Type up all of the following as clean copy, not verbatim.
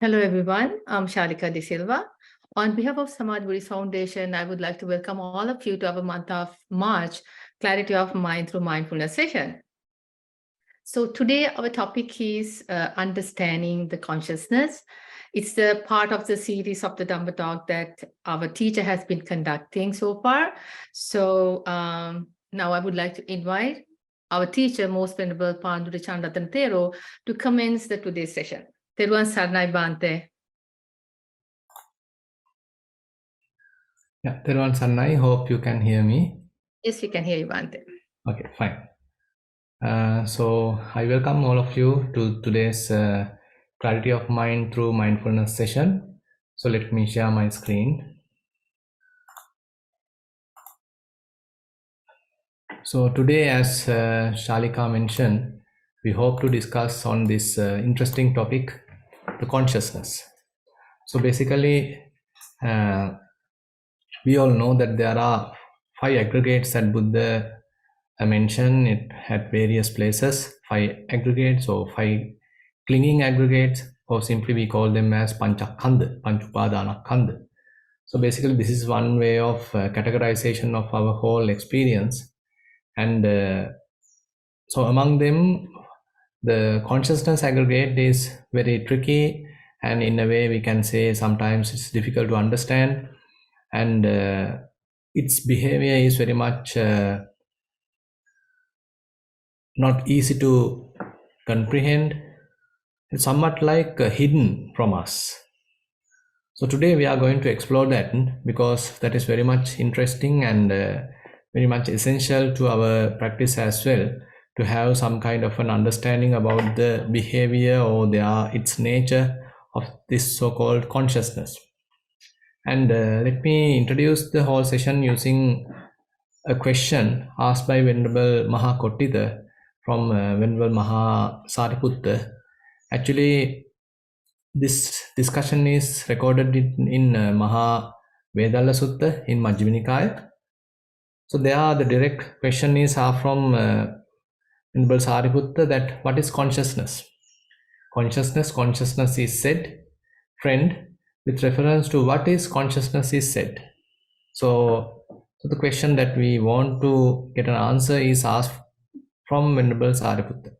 Hello, everyone. I'm Shalika De Silva. On behalf of Samaj Buddhist Foundation, I would like to welcome all of you to our month of March, Clarity of Mind through Mindfulness session. So today our topic is understanding the consciousness. It's the part of the series of the Dhamma talk that our teacher has been conducting so far. So now I would like to invite our teacher, Most Venerable Chandarathana Thero, to commence the today's session. Theruwan Saranai Bante. Yeah, Thero Sannai, hope you can hear me. Yes, we can hear you, Bante. Okay, fine. So I welcome all of you to today's Clarity of Mind through Mindfulness session. So let me share my screen. So today, as Shalika mentioned, we hope to discuss on this interesting topic, the consciousness. So basically, we all know that there are 5 aggregates that Buddha mentioned it at various places, 5 aggregates or 5 clinging aggregates, or simply we call them as panchakanda, panchupadana. So basically this is one way of categorization of our whole experience, and so among them the consciousness aggregate is very tricky, and in a way we can say sometimes it's difficult to understand, and its behavior is very much not easy to comprehend. It's somewhat like hidden from us. So today we are going to explore that, because that is very much interesting and very much essential to our practice as well, to have some kind of an understanding about the behavior or its nature of this so-called consciousness. And let me introduce the whole session using a question asked by Venerable Maha Kottita from Venerable Maha Sariputta. Actually, this discussion is recorded in Maha Vedalla Sutta in Majjhima Nikaya. So there the direct question is from Venerable Sariputta, that what is consciousness? Consciousness is said, friend, with reference to what is consciousness is said. So the question that we want to get an answer is asked from Venerable Sariputta.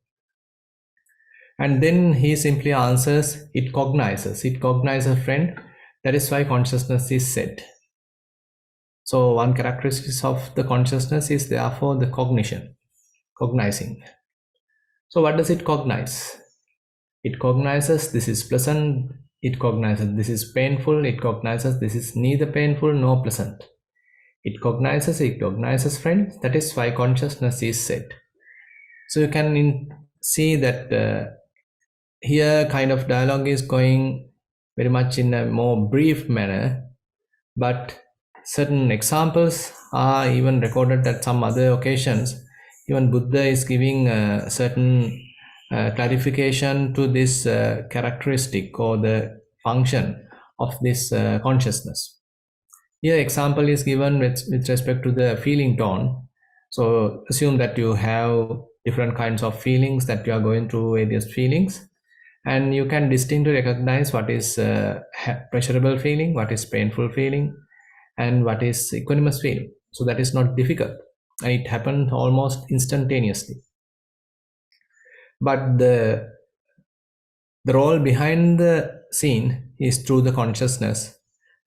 And then he simply answers, it cognizes a friend. That is why consciousness is said. So one characteristic of the consciousness is therefore the cognizing. So what does it cognize? It cognizes this is pleasant, it cognizes this is painful, it cognizes this is neither painful nor pleasant. It cognizes friend. That is why consciousness is said. So you can see that here kind of dialogue is going very much in a more brief manner, but certain examples are even recorded at some other occasions. Even Buddha is giving a certain clarification to this characteristic or the function of this consciousness. Here example is given with respect to the feeling tone. So assume that you have different kinds of feelings, that you are going through various feelings, and you can distinctly recognize what is pleasurable feeling, what is painful feeling, and what is equanimous feeling. So that is not difficult, and it happened almost instantaneously. But the role behind the scene is through the consciousness.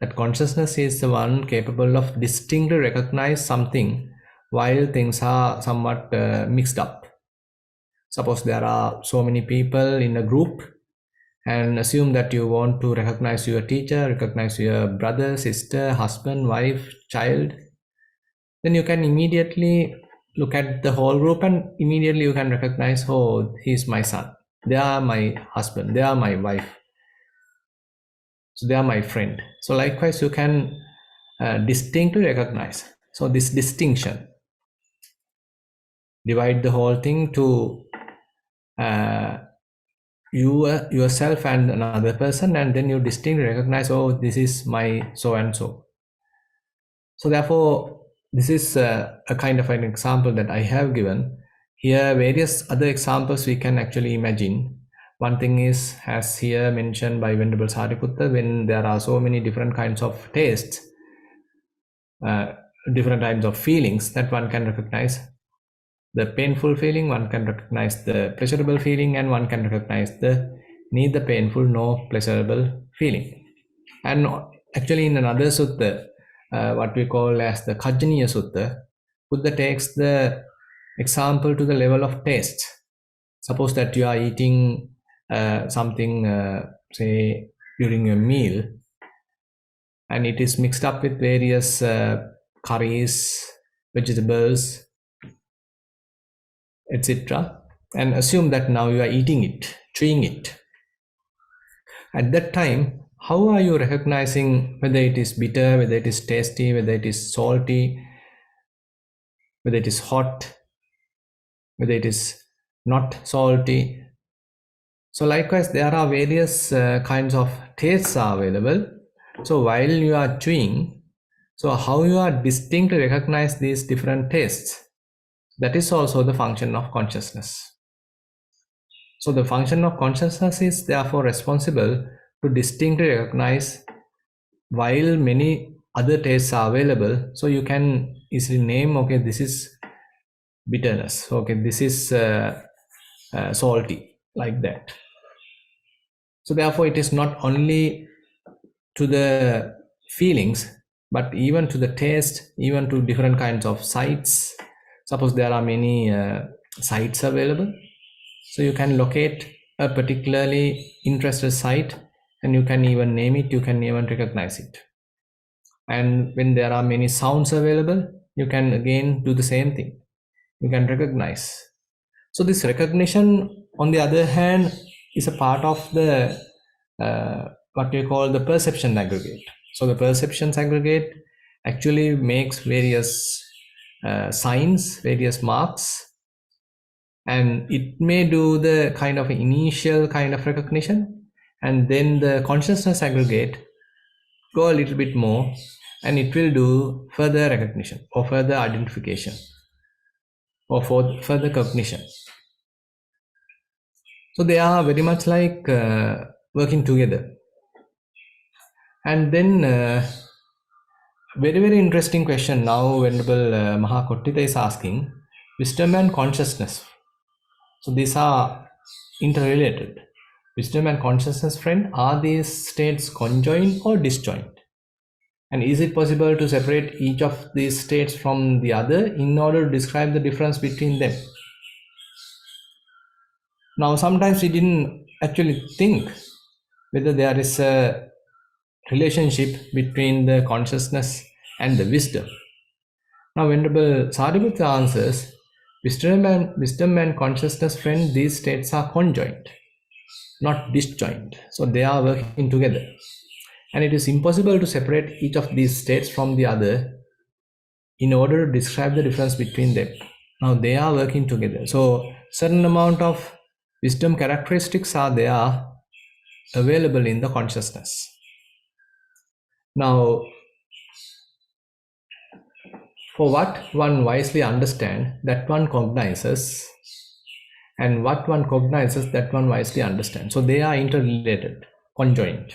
That consciousness is the one capable of distinctly recognize something while things are somewhat mixed up. Suppose there are so many people in a group, and assume that you want to recognize your teacher, recognize your brother, sister, husband, wife, child. Then you can immediately look at the whole group, and immediately you can recognize, oh, he's my son, they are my husband, they are my wife, so they are my friend. So likewise you can distinctly recognize. So this distinction divide the whole thing to you yourself and another person, and then you distinctly recognize, oh, this is my so and so. So therefore this is a kind of an example that I have given here. Various other examples we can actually imagine, One thing is, as here mentioned by Venerable Sariputta, when there are so many different kinds of tastes, different kinds of feelings, that one can recognize the painful feeling, one can recognize the pleasurable feeling, and one can recognize the neither painful nor pleasurable feeling. And actually, in another sutta, what we call as the Kajjaniya Sutta, Buddha takes the example to the level of taste. Suppose that you are eating something, say, during your meal, and it is mixed up with various curries, vegetables, etc. And assume that now you are eating it, chewing it. At that time, how are you recognizing whether it is bitter, whether it is tasty, whether it is salty, whether it is hot, whether it is not salty? So likewise, there are various kinds of tastes are available. So while you are chewing, so how you are distinctly recognize these different tastes, that is also the function of consciousness. So the function of consciousness is therefore responsible to distinctly recognize while many other tastes are available. So you can easily name, okay, this is bitterness, okay, this is salty, like that. So therefore it is not only to the feelings, but even to the taste, even to different kinds of sights. Suppose there are many sights available, so you can locate a particularly interested sight, and you can even name it, you can even recognize it. And when there are many sounds available, you can again do the same thing, you can recognize. So this recognition, on the other hand, is a part of the what we call the perception aggregate. So the perceptions aggregate actually makes various signs, various marks, and it may do the kind of initial kind of recognition, and then the consciousness aggregate go a little bit more, and it will do further recognition or further identification or for further cognition. So they are very much like working together. And then very interesting question now Venerable Mahakottita is asking, wisdom and consciousness. So these are interrelated. Wisdom and consciousness, friend, are these states conjoined or disjoint? And is it possible to separate each of these states from the other in order to describe the difference between them? Now, sometimes we didn't actually think whether there is a relationship between the consciousness and the wisdom. Now, Venerable Sariputta answers, wisdom and consciousness, friend, these states are conjoined, not disjoint. So they are working together. And it is impossible to separate each of these states from the other in order to describe the difference between them. Now they are working together. So certain amount of wisdom characteristics are there available in the consciousness. Now, for what one wisely understands, that one cognizes, and what one cognizes, that one wisely understands. So they are interrelated, conjoined.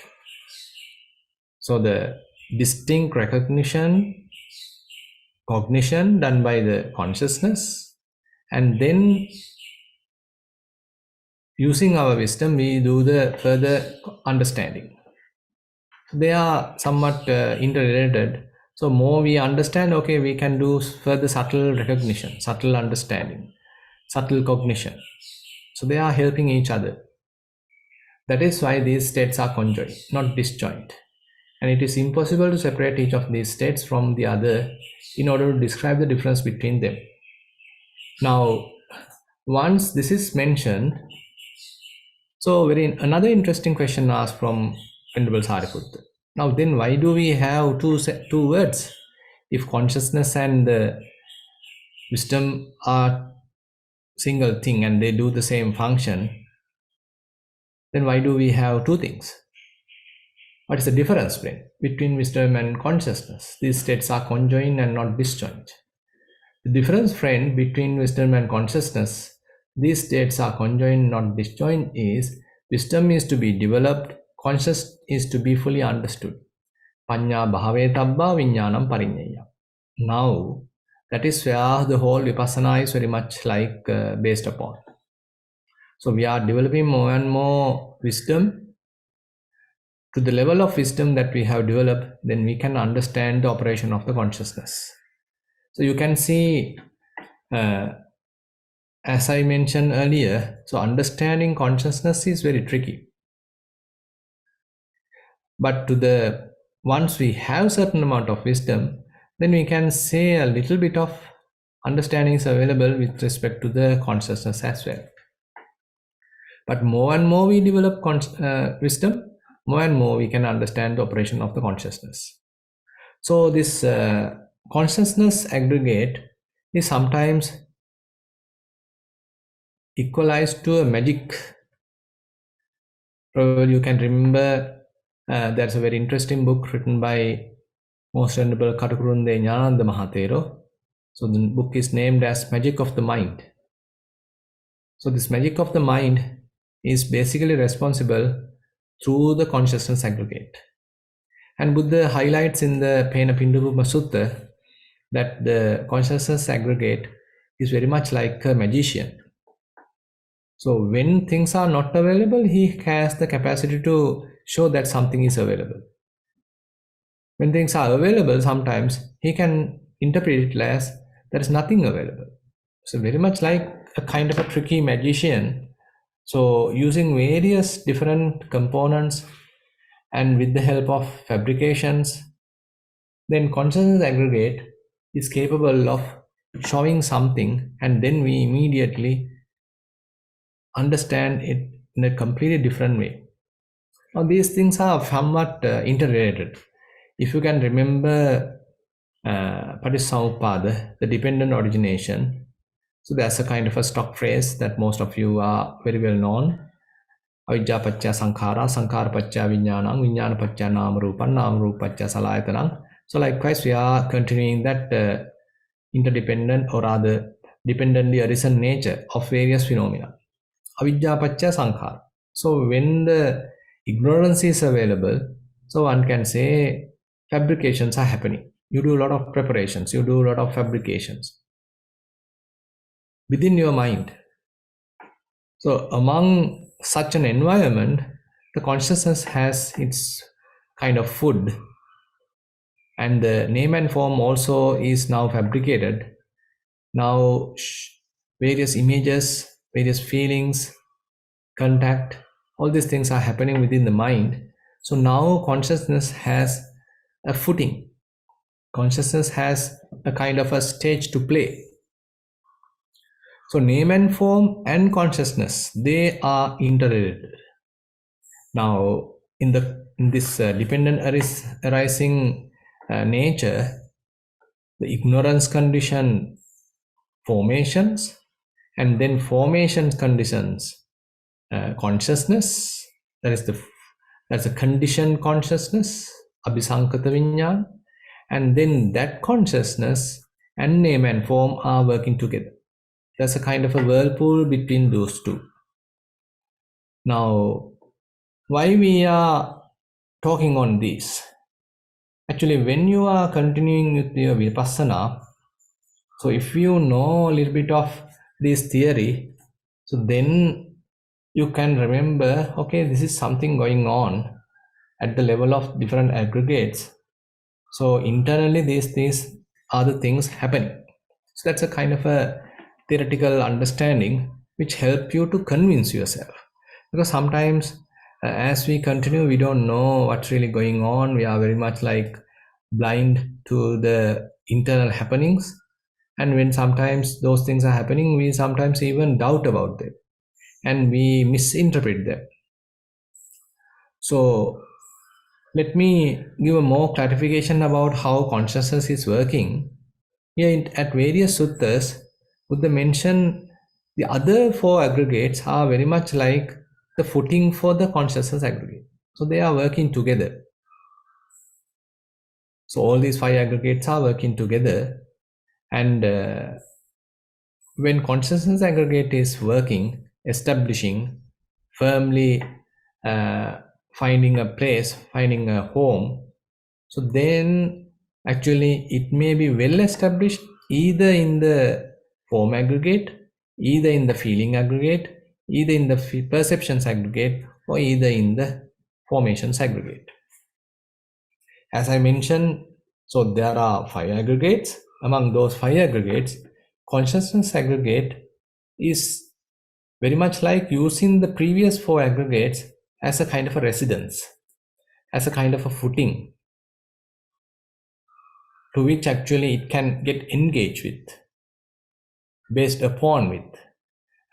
So the distinct recognition, cognition done by the consciousness, and then using our wisdom, we do the further understanding. They are somewhat interrelated. So more we understand, okay, we can do further subtle recognition, subtle understanding, subtle cognition. So they are helping each other. That is why these states are conjoined, not disjoint. And it is impossible to separate each of these states from the other in order to describe the difference between them. Now, once this is mentioned, so another interesting question asked from Venerable Sariputta. Now then, why do we have two words? If consciousness and wisdom are single thing and they do the same function, then why do we have two things? What is the difference between wisdom and consciousness? These states are conjoined and not disjoint. The difference, friend, between wisdom and consciousness, these states are conjoined, not disjoint, is Wisdom is to be developed, conscious is to be fully understood. Panya bhave tabba vijnanam parinyaya. Now, that is where the whole vipassana is very much like based upon. So we are developing more and more wisdom. To the level of wisdom that we have developed, then we can understand the operation of the consciousness. So you can see, as I mentioned earlier, so understanding consciousness is very tricky. But to the once we have certain amount of wisdom, then we can say a little bit of understanding is available with respect to the consciousness as well. But more and more we develop wisdom, more and more we can understand the operation of the consciousness. So this consciousness aggregate is sometimes equalized to a magic. Probably you can remember there's a very interesting book written by Most Venerable Katakurunde Jnananda Thero. So the book is named as Magic of the Mind. So this magic of the mind is basically responsible through the consciousness aggregate. And Buddha highlights in the Pena Pindavuma Sutta that the consciousness aggregate is very much like a magician. So when things are not available, he has the capacity to show that something is available. When things are available, sometimes he can interpret it as there is nothing available. So very much like a kind of a tricky magician. So using various different components and with the help of fabrications, then consciousness aggregate is capable of showing something, and then we immediately understand it in a completely different way. Now these things are somewhat interrelated. If you can remember Patissamuppada, the dependent origination, so that's a kind of a stock phrase that most of you are very well known. Avijja pacca sankhara, sankhara pacca vijnanam, vijnana pacca nama rupam, nama rupa pacca salayatanam. So likewise, we are continuing that interdependent or rather dependently arisen nature of various phenomena. Avijja pacca sankhara. So when the ignorance is available, so one can say fabrications are happening. You do a lot of preparations, you do a lot of fabrications within your mind. So among such an environment, the consciousness has its kind of food, and the name and form also is now fabricated. Now various images, various feelings, contact, all these things are happening within the mind. So now consciousness has a footing. Consciousness has a kind of a stage to play. So name and form and consciousness, they are interrelated. Now in this dependent arising nature, the ignorance condition formations, and then formation conditions consciousness. That's a conditioned consciousness, abhisankata vinyana, and then that consciousness and name and form are working together. There's a kind of a whirlpool between those two. Now, why we are talking on this? Actually, when you are continuing with your vipassana, so if you know a little bit of this theory, so then you can remember, okay, this is something going on at the level of different aggregates. So internally, these are the things happening. So that's a kind of a theoretical understanding which help you to convince yourself. Because sometimes as we continue, we don't know what's really going on. We are very much like blind to the internal happenings. And when sometimes those things are happening, we sometimes even doubt about them and we misinterpret them. So let me give a more clarification about how consciousness is working. Here at various suttas, Buddha mentioned the other four aggregates are very much like the footing for the consciousness aggregate. So they are working together. So all these five aggregates are working together, and when consciousness aggregate is working, establishing firmly finding a place, finding a home. So then actually it may be well established either in the form aggregate, either in the feeling aggregate, either in the perceptions aggregate, or either in the formations aggregate. As I mentioned, so there are 5 aggregates. Among those 5 aggregates, consciousness aggregate is very much like using the previous 4 aggregates as a kind of a residence, as a kind of a footing to which actually it can get engaged with, based upon with,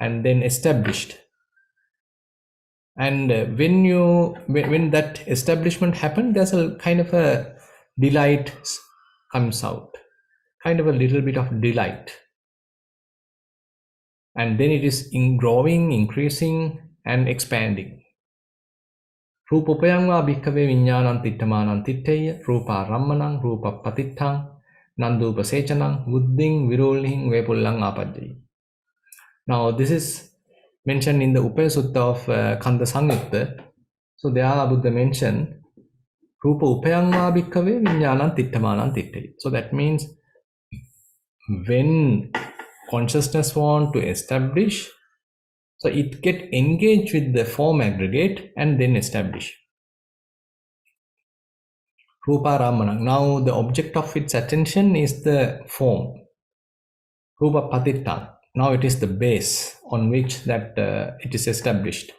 and then established. And when that establishment happens, there's a kind of a delight comes out, kind of a little bit of delight, and then it is growing, increasing, and expanding. Rupopayangva bhikkhave viññānaṁ tiṭṭhamaнаṁ tiṭṭheya rūpā rammaṇaṁ rūpa patiṭṭhaṁ nandupasechaṇaṁ buddhiṁ virulhiṁ vepullaṁ āpajjayi. Now this is mentioned in the Upaya Sutta of Kanda Samyutta. So there Buddha mentioned Rupa Upayangva bhikkhave viññānaṁ tiṭṭhamaнаṁ tiṭṭheya. So that means when consciousness want to establish, so it get engaged with the form aggregate and then establish. Rupa Ramana. Now the object of its attention is the form. Rupa Patitta. Now it is the base on which that it is established.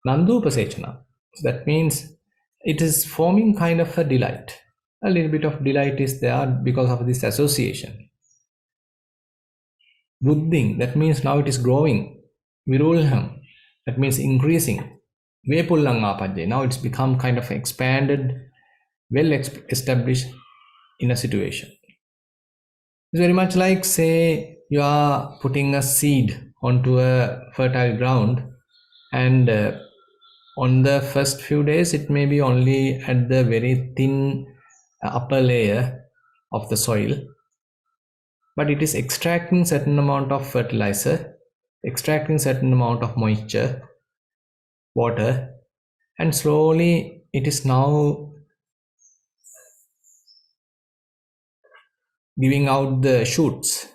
Nandupasechana. So that means it is forming kind of a delight. A little bit of delight is there because of this association. Buddhing. That means now it is growing. Virulham, that means increasing. Vepullang apajje, now it's become kind of expanded, well established in a situation. It's very much like, say, you are putting a seed onto a fertile ground, and on the first few days, it may be only at the very thin upper layer of the soil, but it is extracting certain amount of fertilizer, extracting certain amount of moisture, water, and slowly it is now giving out the shoots.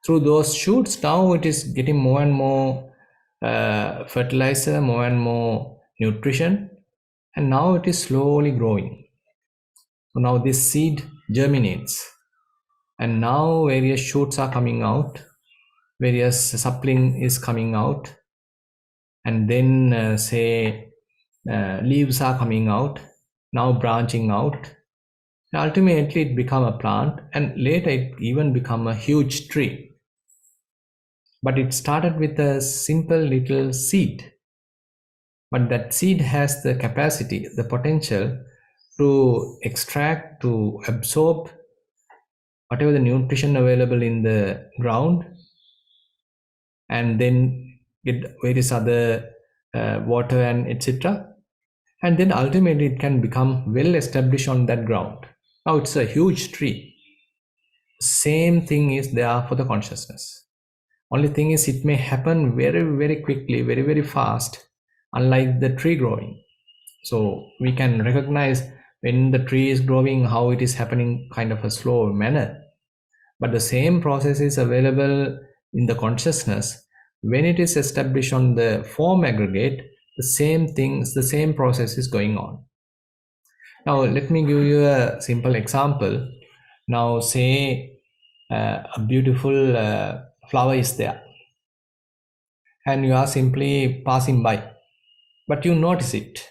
Through those shoots, now it is getting more and more fertilizer, more and more nutrition, and now it is slowly growing. So now this seed germinates, and now various shoots are coming out, various sapling is coming out, and then say leaves are coming out, now branching out. Ultimately it become a plant, and later it even become a huge tree. But it started with a simple little seed, but that seed has the capacity, the potential to extract, to absorb whatever the nutrition available in the ground, and then get various other water and etc. And then ultimately it can become well established on that ground. Now it's a huge tree. Same thing is there for the consciousness. Only thing is it may happen very, very quickly, very, very fast, unlike the tree growing. So we can recognize when the tree is growing, how it is happening kind of a slow manner. But the same process is available in the consciousness. When it is established on the form aggregate, the same things, the same process is going on. Now let me give you a simple example. Now say a beautiful flower is there, and you are simply passing by, but you notice it.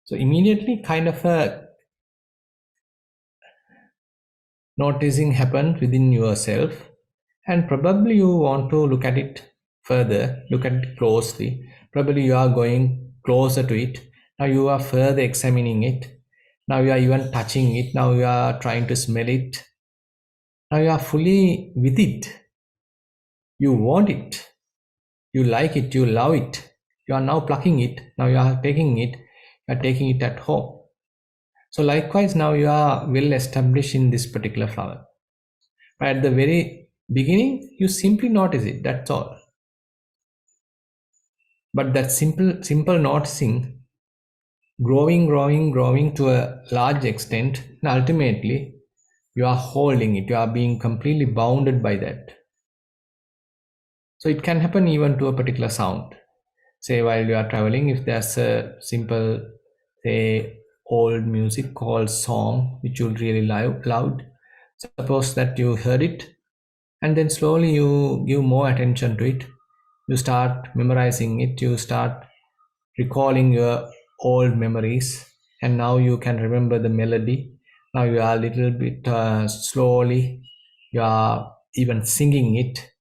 So immediately kind of a noticing happens within yourself, and probably you want to look at it further, look at it closely. Probably you are going closer to it. Now you are further examining it. Now you are even touching it. Now you are trying to smell it. Now you are fully with it. You want it. You like it. You love it. You are now plucking it. Now you are taking it. You are taking it at home. So likewise, now you are well established in this particular flower. But at the very beginning, you simply notice it. That's all. But that simple noticing, growing to a large extent, and ultimately you are holding it, you are being completely bounded by that. So it can happen even to a particular sound. Say while you are traveling, if there's a simple, say, old music called song which you really loud, suppose that you heard it, and then slowly you give more attention to it, you start memorizing it, you start recalling your old memories, and now you can remember the melody. Now you are a little bit slowly, you are even singing it.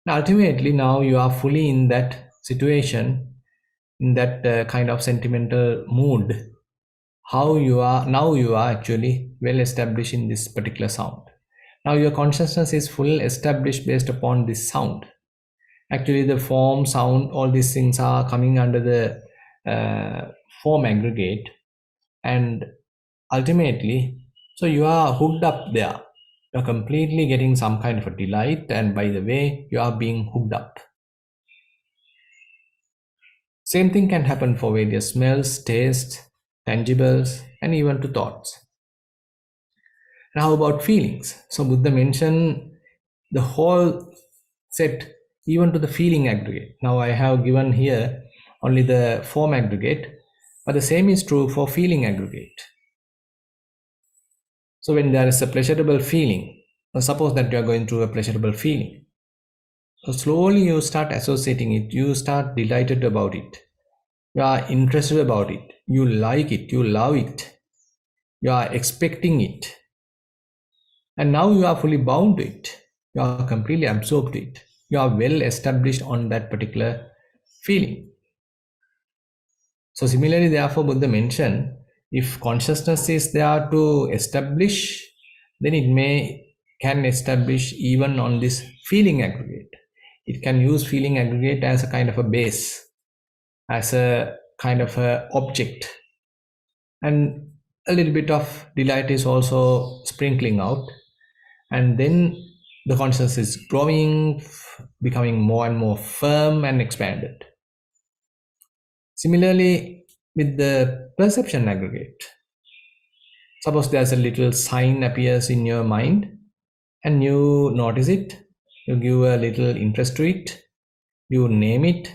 Ultimately, now you are fully in that situation, in that kind of sentimental mood. How you are now, you are actually well established in this particular sound. Now your consciousness is full established based upon this sound. Actually, the form, sound, all these things are coming under the form aggregate, and ultimately, so you are hooked up there. You're completely getting some kind of a delight, and by the way, you are being hooked up. Same thing can happen for various smells, tastes, tangibles, and even to thoughts. And how about feelings? So Buddha mentioned the whole set, even to the feeling aggregate. Now I have given here only the form aggregate, but the same is true for feeling aggregate. So when there is a pleasurable feeling, suppose that you are going through a pleasurable feeling, so slowly you start associating it, you start delighted about it, you are interested about it, you like it, you love it, you are expecting it, and now you are fully bound to it, you are completely absorbed to it, you are well established on that particular feeling. So similarly, therefore, Buddha mentioned, if consciousness is there to establish, then it can establish even on this feeling aggregate. It can use feeling aggregate as a kind of a base, as a kind of a object, and a little bit of delight is also sprinkling out, and then the consciousness is growing, becoming more and more firm and expanded. Similarly, with the perception aggregate, suppose there's a little sign appears in your mind and you notice it, you give a little interest to it, you name it,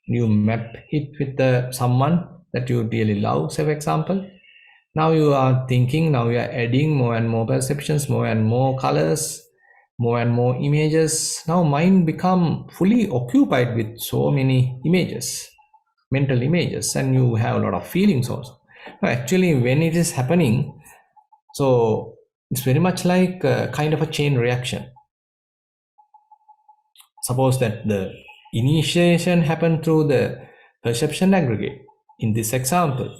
you map it with someone that you really love, say for example. Now you are thinking, now you are adding more and more perceptions, more and more colors, more and more images. Now mind become fully occupied with so many images, mental images, and you have a lot of feelings also. Now, actually, when it is happening, so it's very much like a kind of a chain reaction. Suppose that the initiation happened through the perception aggregate in this example,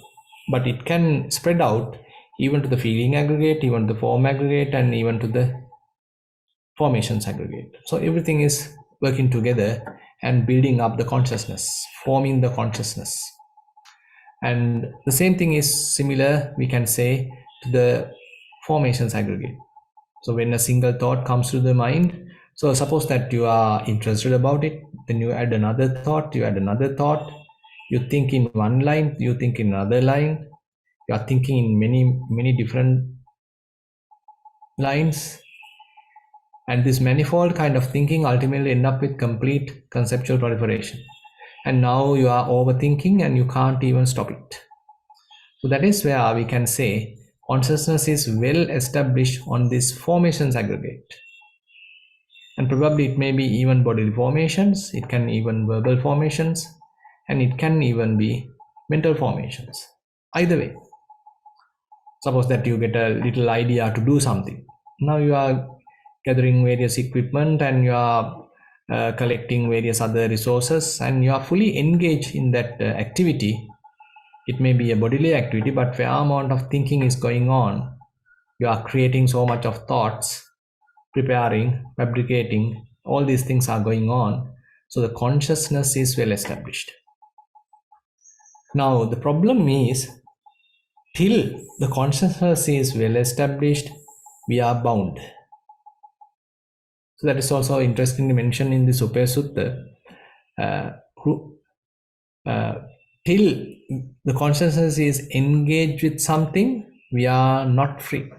but it can spread out even to the feeling aggregate, even to the form aggregate, and even to the formations aggregate. So everything is working together and building up the consciousness, forming the consciousness. And the same thing is similar, we can say, to the formations aggregate. So when a single thought comes to the mind, so suppose that you are interested about it, then you add another thought, you add another thought, you think in one line, you think in another line, you are thinking in many different lines, and this manifold kind of thinking ultimately end up with complete conceptual proliferation. And now you are overthinking and you can't even stop it. So that is where we can say consciousness is well established on this formations aggregate. And probably it may be even bodily formations, it can even verbal formations, and it can even be mental formations. Either way, suppose that you get a little idea to do something. Now you are gathering various equipment and you are collecting various other resources and you are fully engaged in that activity. It may be a bodily activity, but fair amount of thinking is going on. You are creating so much of thoughts, preparing, fabricating, all these things are going on. So the consciousness is well established. Now the problem is, till the consciousness is well established, we are bound. So that is also interestingly mentioned in the Sutta. till the consciousness is engaged with something, we are not free.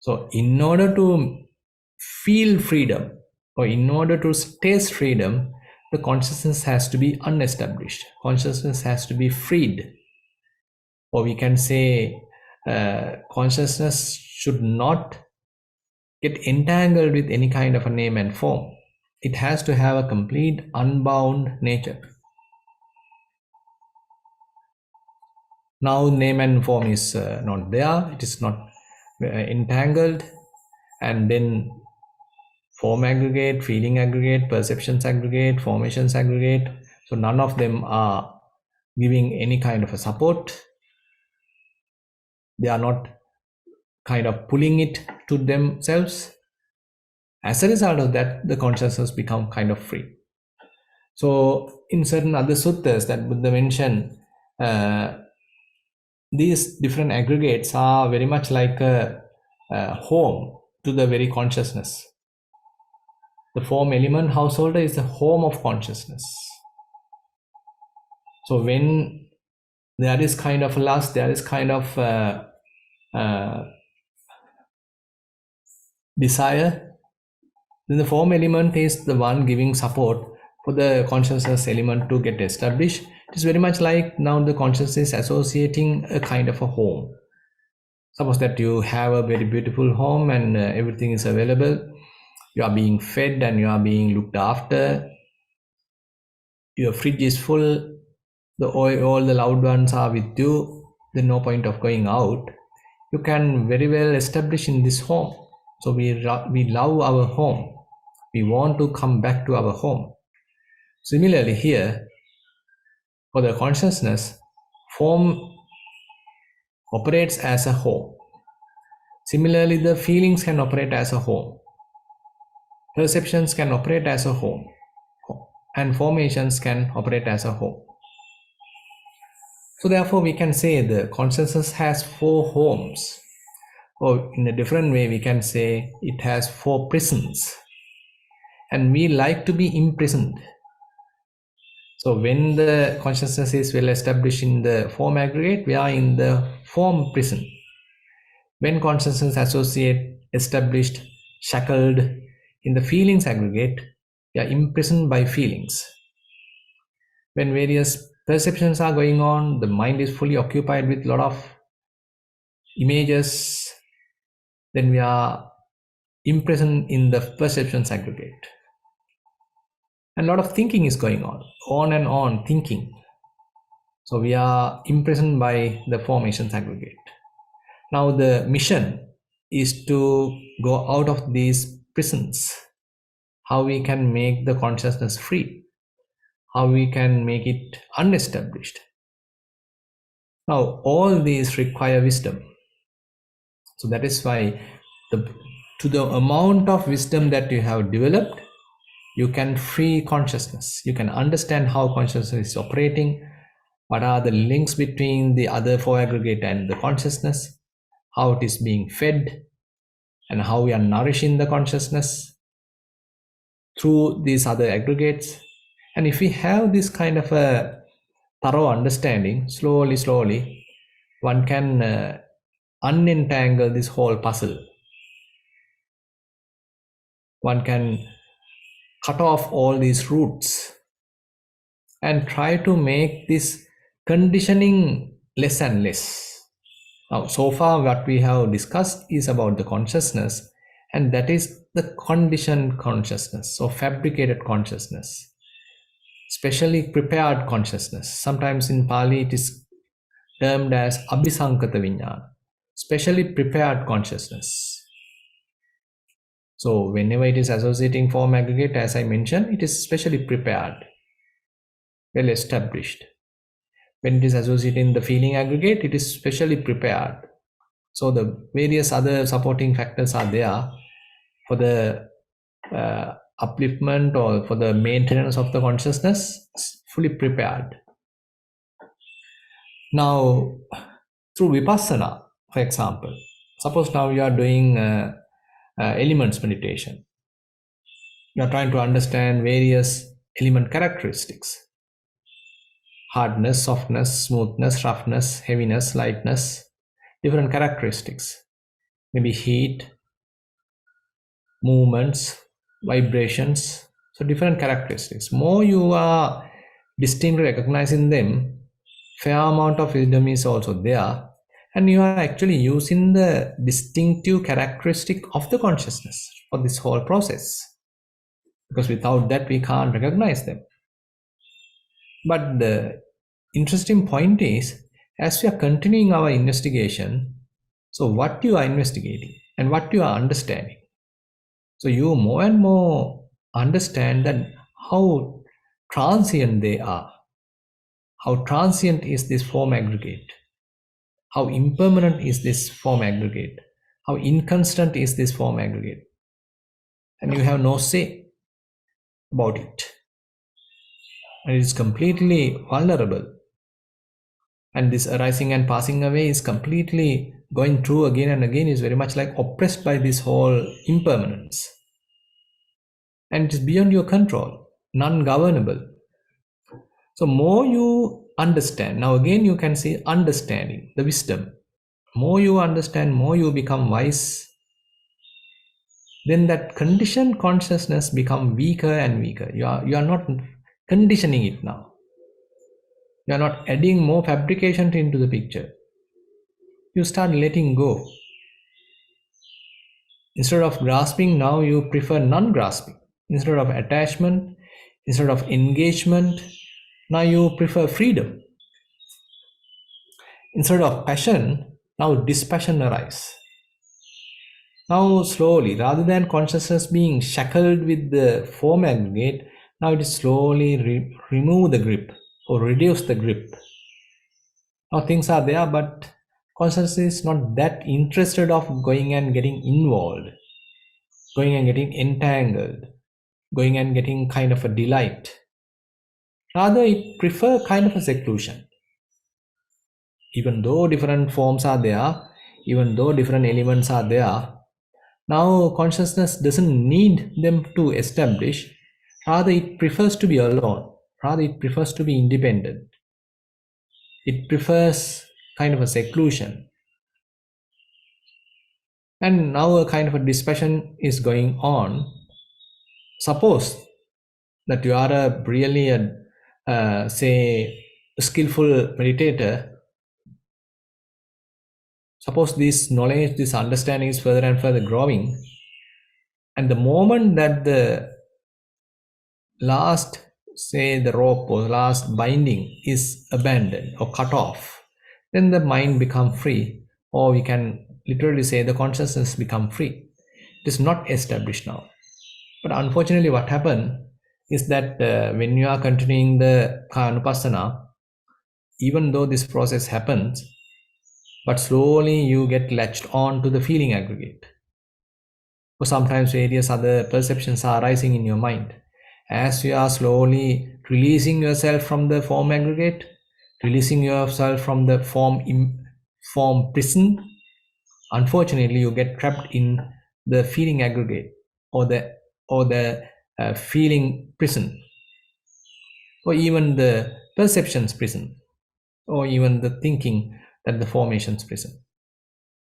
So, in order to feel freedom or in order to taste freedom, the consciousness has to be unestablished. Consciousness has to be freed. Or we can say consciousness should not get entangled with any kind of a name and form. It has to have a complete unbound nature. Now name and form is not there, it is not entangled, and then form aggregate, feeling aggregate, perceptions aggregate, formations aggregate. So none of them are giving any kind of a support. They are not kind of pulling it to themselves. As a result of that, the consciousness become kind of free. So in certain other suttas that Buddha mentioned, these different aggregates are very much like a home to the very consciousness. The form element householder is the home of consciousness. So when there is kind of lust, there is kind of desire, then the form element is the one giving support for the consciousness element to get established. It is very much like now the consciousness associating a kind of a home. Suppose that you have a very beautiful home and everything is available. You are being fed and you are being looked after. Your fridge is full. All the loved ones are with you. There's no point of going out. You can very well establish in this home. So we love our home. We want to come back to our home. Similarly here, for the consciousness, form operates as a home. Similarly, the feelings can operate as a home. Perceptions can operate as a home. And formations can operate as a home. So therefore, we can say the consciousness has 4 homes. Or in a different way, we can say it has 4 prisons. And we like to be imprisoned. So when the consciousness is well established in the form aggregate, we are in the form prison. When consciousness associate established, shackled in the feelings aggregate, we are imprisoned by feelings. When various perceptions are going on, the mind is fully occupied with a lot of images, then we are imprisoned in the perceptions aggregate. And a lot of thinking is going on and on thinking. So we are imprisoned by the formations aggregate. Now the mission is to go out of these prisons. How we can make the consciousness free. How we can make it unestablished. Now all these require wisdom. So that is why to the amount of wisdom that you have developed, you can free consciousness. You can understand how consciousness is operating. What are the links between the other 4 aggregate and the consciousness? How it is being fed and how we are nourishing the consciousness through these other aggregates. And if we have this kind of a thorough understanding, slowly, one can unentangle this whole puzzle. One can cut off all these roots and try to make this conditioning less and less. Now, so far what we have discussed is about the consciousness, and that is the conditioned consciousness, so fabricated consciousness, specially prepared consciousness. Sometimes in Pali it is termed as abhisankata viññāna, specially prepared consciousness. So whenever it is associating form aggregate, as I mentioned, it is specially prepared, well established. When it is associating the feeling aggregate, it is specially prepared. So the various other supporting factors are there for the upliftment or for the maintenance of the consciousness, fully prepared. Now, through vipassana, for example, suppose now you are doing elements meditation. You are trying to understand various element characteristics. hardness, softness, smoothness, roughness, heaviness, lightness, different characteristics. Maybe heat, movements, vibrations. So different characteristics. More you are distinctly recognizing them, fair amount of wisdom is also there. And you are actually using the distinctive characteristic of the consciousness for this whole process. Because without that, we can't recognize them. But the interesting point is, as we are continuing our investigation, so what you are investigating and what you are understanding. So you more and more understand that how transient they are. How transient is this form aggregate? How impermanent is this form aggregate? How inconstant is this form aggregate? And you have no say about it. And it is completely vulnerable. And this arising and passing away is completely going through again and again, is very much like oppressed by this whole impermanence. And it is beyond your control, non-governable. So more you understand, now again you can see understanding, the wisdom. More you understand, more you become wise, then that conditioned consciousness become weaker and weaker. You are not conditioning it now. You are not adding more fabrication into the picture. You start letting go. Instead of grasping, now you prefer non-grasping. Instead of attachment, instead of engagement, now you prefer freedom. Instead of passion, now dispassion arises. Now slowly, rather than consciousness being shackled with the form aggregate, now it is slowly remove the grip or reduce the grip. Now things are there, but consciousness is not that interested of going and getting involved, going and getting entangled, going and getting kind of a delight. Rather, it prefer kind of a seclusion. Even though different forms are there, even though different elements are there, now consciousness doesn't need them to establish. Rather, it prefers to be alone. Rather, it prefers to be independent. It prefers kind of a seclusion. And now a kind of a discussion is going on. Suppose that you are really say, a skillful meditator. Suppose this knowledge, this understanding is further and further growing. And the moment that the last, say, the rope or last binding is abandoned or cut off, then the mind becomes free, or we can literally say the consciousness become free. It is not established now. But unfortunately, what happened is that when you are continuing the Kanupassana, even though this process happens, but slowly you get latched on to the feeling aggregate. Or sometimes various other perceptions are arising in your mind. As you are slowly releasing yourself from the form aggregate, releasing yourself from the form prison, unfortunately you get trapped in the feeling aggregate or the feeling prison, or even the perceptions prison, or even the thinking that the formations prison.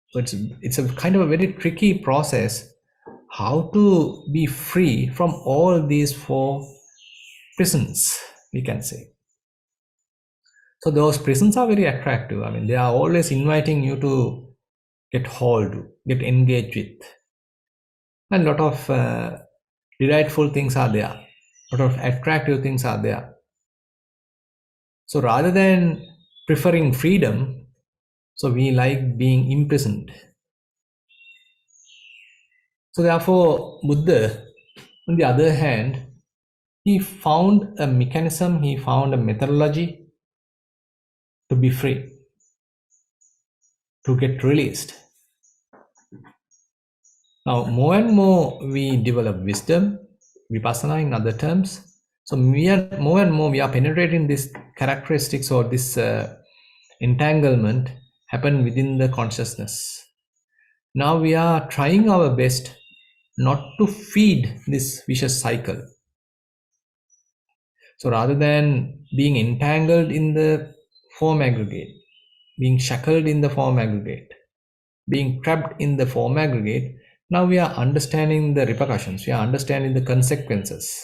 So it's a kind of a very tricky process, how to be free from all these four prisons, we can say. So those prisons are very attractive. I mean, they are always inviting you to get hold, get engaged with. And a lot of delightful things are there. A lot of attractive things are there. So rather than preferring freedom, so we like being imprisoned. So therefore, Buddha, on the other hand, he found a mechanism, he found a methodology to be free, to get released. Now, more and more we develop wisdom, vipassana in other terms. So more and more we are penetrating these characteristics or this entanglement happen within the consciousness. Now we are trying our best not to feed this vicious cycle. So rather than being entangled in the form aggregate, being shackled in the form aggregate, being trapped in the form aggregate, now we are understanding the repercussions, we are understanding the consequences,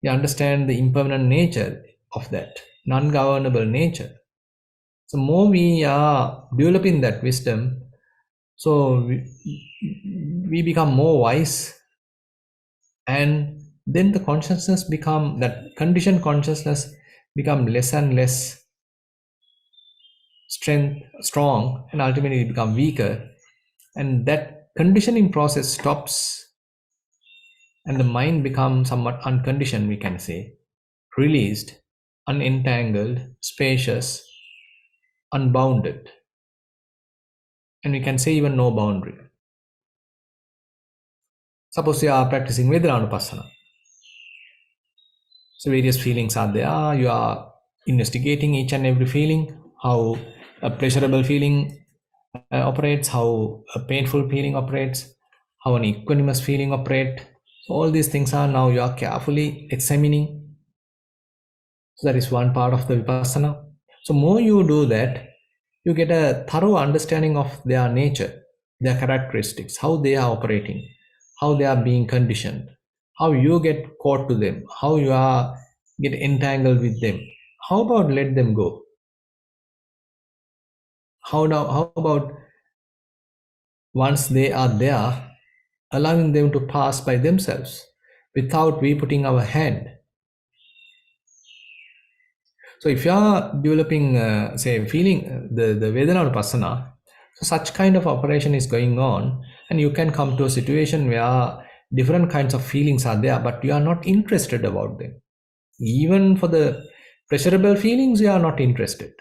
we understand the impermanent nature of that, non-governable nature. So more we are developing that wisdom, so we become more wise, and then the consciousness become, that conditioned consciousness become less and less strong, and ultimately become weaker, and that conditioning process stops, and the mind becomes somewhat unconditioned, we can say, released, unentangled, spacious, unbounded, and we can say even no boundary. Suppose you are practicing Vedananupassana. So various feelings are there. You are investigating each and every feeling, how a pleasurable feeling operates, how a painful feeling operates, how an equanimous feeling operates. So all these things are now you are carefully examining. So that is one part of the vipassana. So more you do that, you get a thorough understanding of their nature, their characteristics, how they are operating, how they are being conditioned, how you get caught to them, how you are get entangled with them. How about let them go? How about once they are there, allowing them to pass by themselves without we putting our hand? So if you are developing, say, feeling the Vedananupassana, so such kind of operation is going on, and you can come to a situation where different kinds of feelings are there, but you are not interested about them. Even for the pleasurable feelings, you are not interested.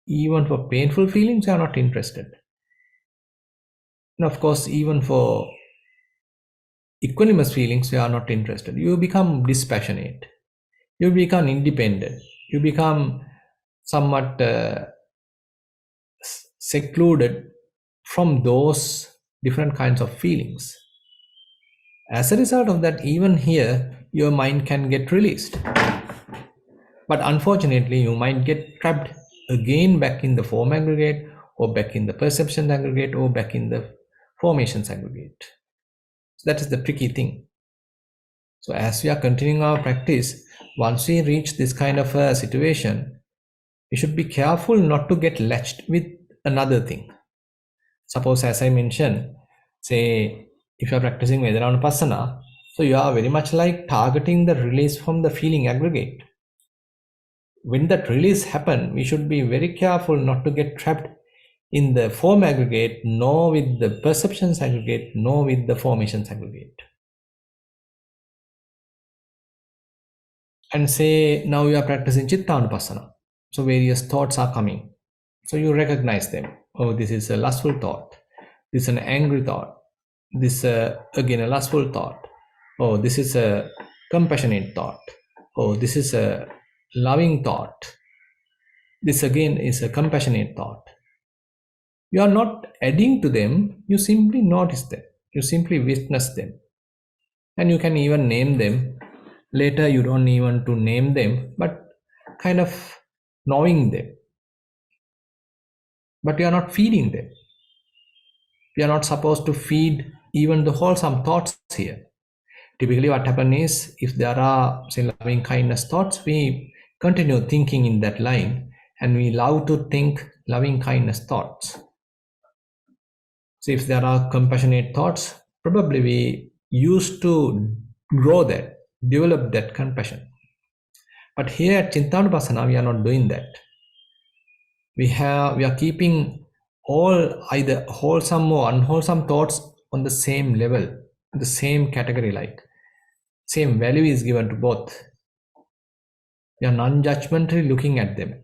Even for painful feelings, you are not interested. And of course, even for equanimous feelings, you are not interested. You become dispassionate. You become independent. You become somewhat secluded from those different kinds of feelings. As a result of that, even here, your mind can get released. But unfortunately, you might get trapped again back in the form aggregate, or back in the perception aggregate, or back in the formations aggregate. So that is the tricky thing. So as we are continuing our practice, once we reach this kind of a situation, we should be careful not to get latched with another thing. Suppose, as I mentioned, say, if you are practicing Vedananupassana, so you are very much like targeting the release from the feeling aggregate. When that release happens, we should be very careful not to get trapped in the form aggregate, nor with the perceptions aggregate, nor with the formations aggregate. And say, now you are practicing Chittanupassana. So various thoughts are coming. So you recognize them. Oh, this is a lustful thought. This is an angry thought. This again a lustful thought. Oh, this is a compassionate thought. Oh, this is a loving thought. This again is a compassionate thought. You are not adding to them, you simply notice them, you simply witness them, and you can even name them. Later you don't even to name them, but kind of knowing them, but you are not feeding them. We are not supposed to feed even the wholesome thoughts here. Typically what happens is, if there are, say, loving kindness thoughts, we continue thinking in that line, and we love to think loving kindness thoughts. So if there are compassionate thoughts, probably we used to grow that, develop that compassion. But here at Chintanupassana, we are not doing that. We are keeping all either wholesome or unwholesome thoughts on the same level, the same category, like same value is given to both. We are non-judgmentally looking at them.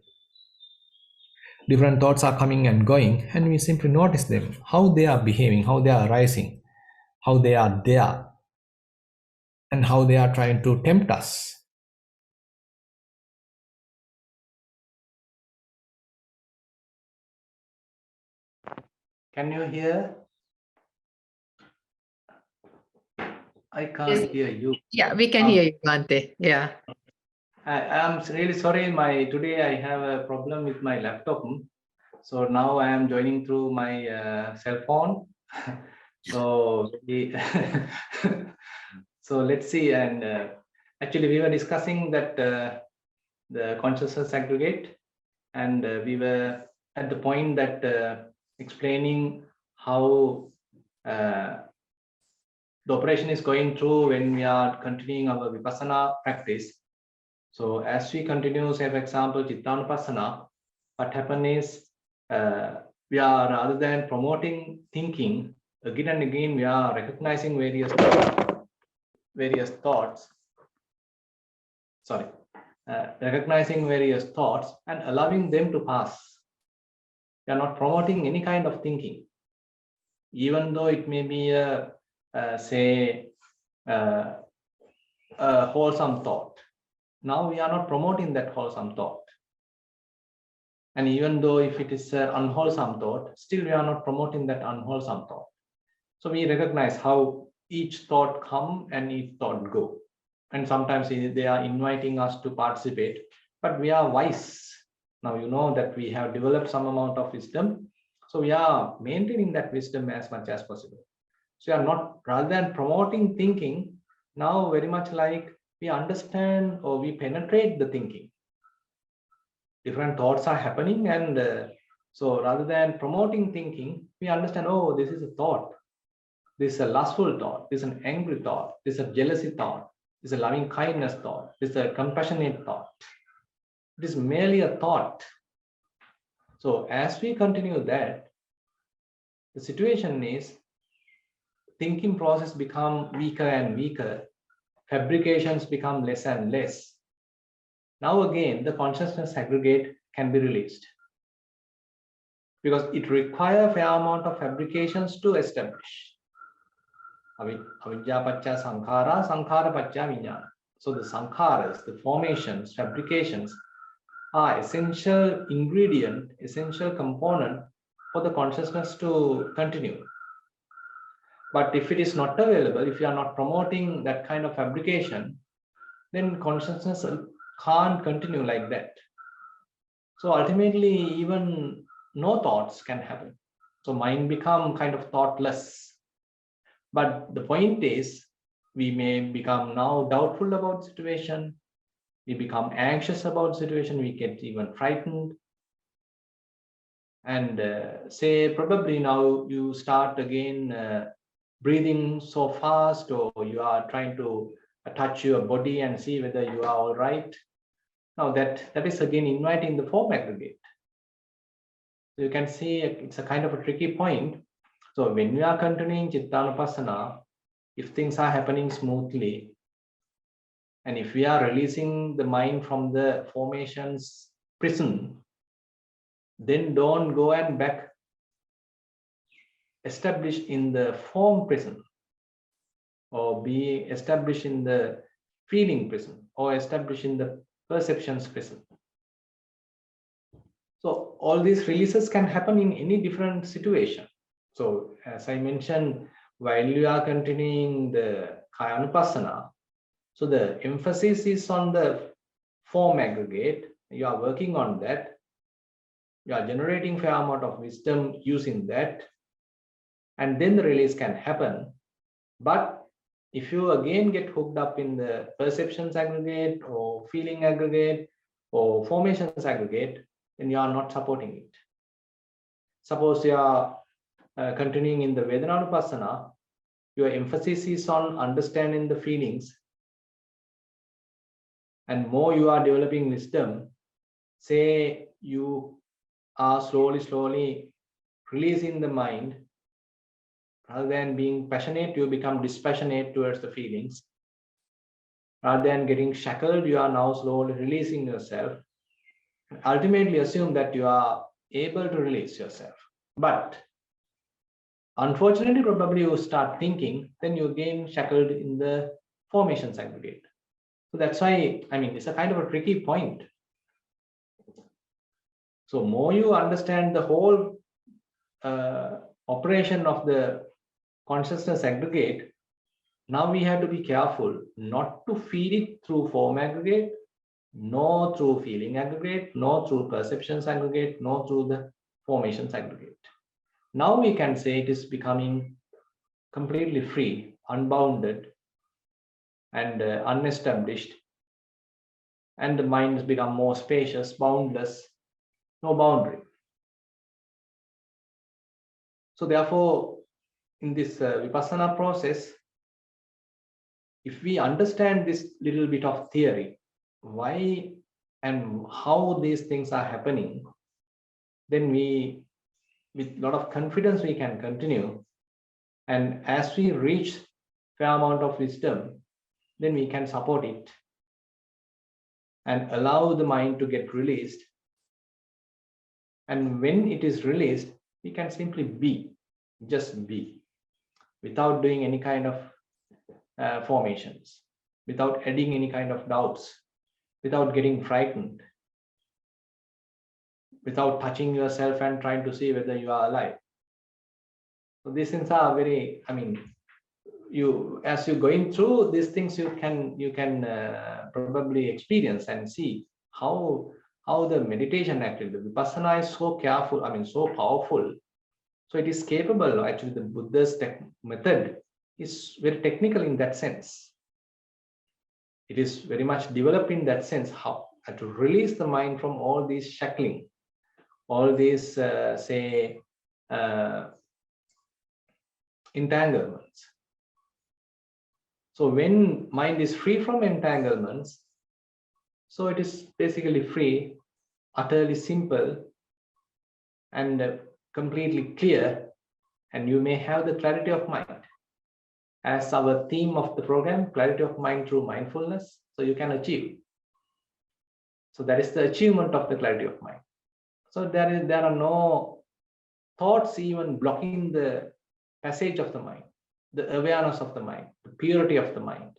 Different thoughts are coming and going, and we simply notice them, how they are behaving, how they are arising, how they are there, and how they are trying to tempt us. Can you hear? I Yes. can't hear you. Yeah, we can hear you, Bhante. Yeah. I'm really sorry. Today I have a problem with my laptop. So now I am joining through my cell phone. So so let's see. And actually, we were discussing that the consciousness aggregate, and we were at the point that explaining how the operation is going through when we are continuing our vipassana practice. So as we continue, say for example, Chittanupassana, what happens is we are, rather than promoting thinking, again and again we are recognizing various thoughts. Sorry, recognizing various thoughts and allowing them to pass. We are not promoting any kind of thinking, even though it may be a wholesome thought. Now we are not promoting that wholesome thought. And even though if it is an unwholesome thought, still we are not promoting that unwholesome thought. So we recognize how each thought come and each thought go. And sometimes they are inviting us to participate, but we are wise. Now you know that we have developed some amount of wisdom. So we are maintaining that wisdom as much as possible. So we are not, rather than promoting thinking, now very much like we understand or we penetrate the thinking. Different thoughts are happening, and so rather than promoting thinking, we understand, oh, this is a thought, this is a lustful thought, this is an angry thought, this is a jealousy thought, this is a loving kindness thought, this is a compassionate thought. It is merely a thought. So as we continue that, the situation is thinking process become weaker and weaker, fabrications become less and less. Now again, the consciousness aggregate can be released, because it requires a fair amount of fabrications to establish. Avidya pacha sankhara, sankhara pacha vijnana. So the sankharas, the formations, fabrications are essential ingredient, essential component for the consciousness to continue. But if it is not available, if you are not promoting that kind of fabrication, then consciousness can't continue like that. So ultimately, even no thoughts can happen. So mind become kind of thoughtless. But the point is, we may become now doubtful about situation. We become anxious about situation. We get even frightened. And say probably now you start again breathing so fast, or you are trying to touch your body and see whether you are all right. Now that is again inviting the form aggregate. So you can see it's a kind of a tricky point. So when we are continuing Chittanupassana, if things are happening smoothly, and if we are releasing the mind from the formations prison, then don't go and back establish in the form prison, or be established in the feeling prison, or establish in the perceptions prison. So all these releases can happen in any different situation. So as I mentioned, while you are continuing the Kayanupassana, so the emphasis is on the form aggregate. You are working on that. You are generating fair amount of wisdom using that, and then the release can happen. But if you again get hooked up in the perceptions aggregate or feeling aggregate or formations aggregate, then you are not supporting it. Suppose you are continuing in the Vedananupassana, your emphasis is on understanding the feelings, and more you are developing wisdom. Say you are slowly releasing the mind. Rather than being passionate, you become dispassionate towards the feelings. Rather than getting shackled, you are now slowly releasing yourself. Ultimately assume that you are able to release yourself. But unfortunately, probably you start thinking, then you again shackled in the formations aggregate. So that's why, I mean, it's a kind of a tricky point. So more you understand the whole operation of the consciousness aggregate, now we have to be careful not to feed it through form aggregate no through feeling aggregate, no through perceptions aggregate, no through the formations aggregate. Now we can say it is becoming completely free, unbounded, and unestablished, and the mind has become more spacious, boundless, no boundary. So therefore, in this vipassana process, if we understand this little bit of theory, why and how these things are happening, then we, with a lot of confidence, we can continue. And as we reach fair amount of wisdom, then we can support it and allow the mind to get released. And when it is released, we can simply be, just be, without doing any kind of formations, without adding any kind of doubts, without getting frightened, without touching yourself and trying to see whether you are alive. So these things are very, I mean, you, as you're going through these things, you can probably experience and see how the meditation, actually the vipassana, is so careful, I mean so powerful. So it is capable, actually the Buddha's method is very technical in that sense. It is very much developed in that sense, how to release the mind from all these shackling, all these entanglements. So when mind is free from entanglements, so it is basically free, utterly simple, and completely clear, and you may have the clarity of mind. As our theme of the program, clarity of mind through mindfulness, so you can achieve. So that is the achievement of the clarity of mind. So there are no thoughts even blocking the passage of the mind, the awareness of the mind, the purity of the mind.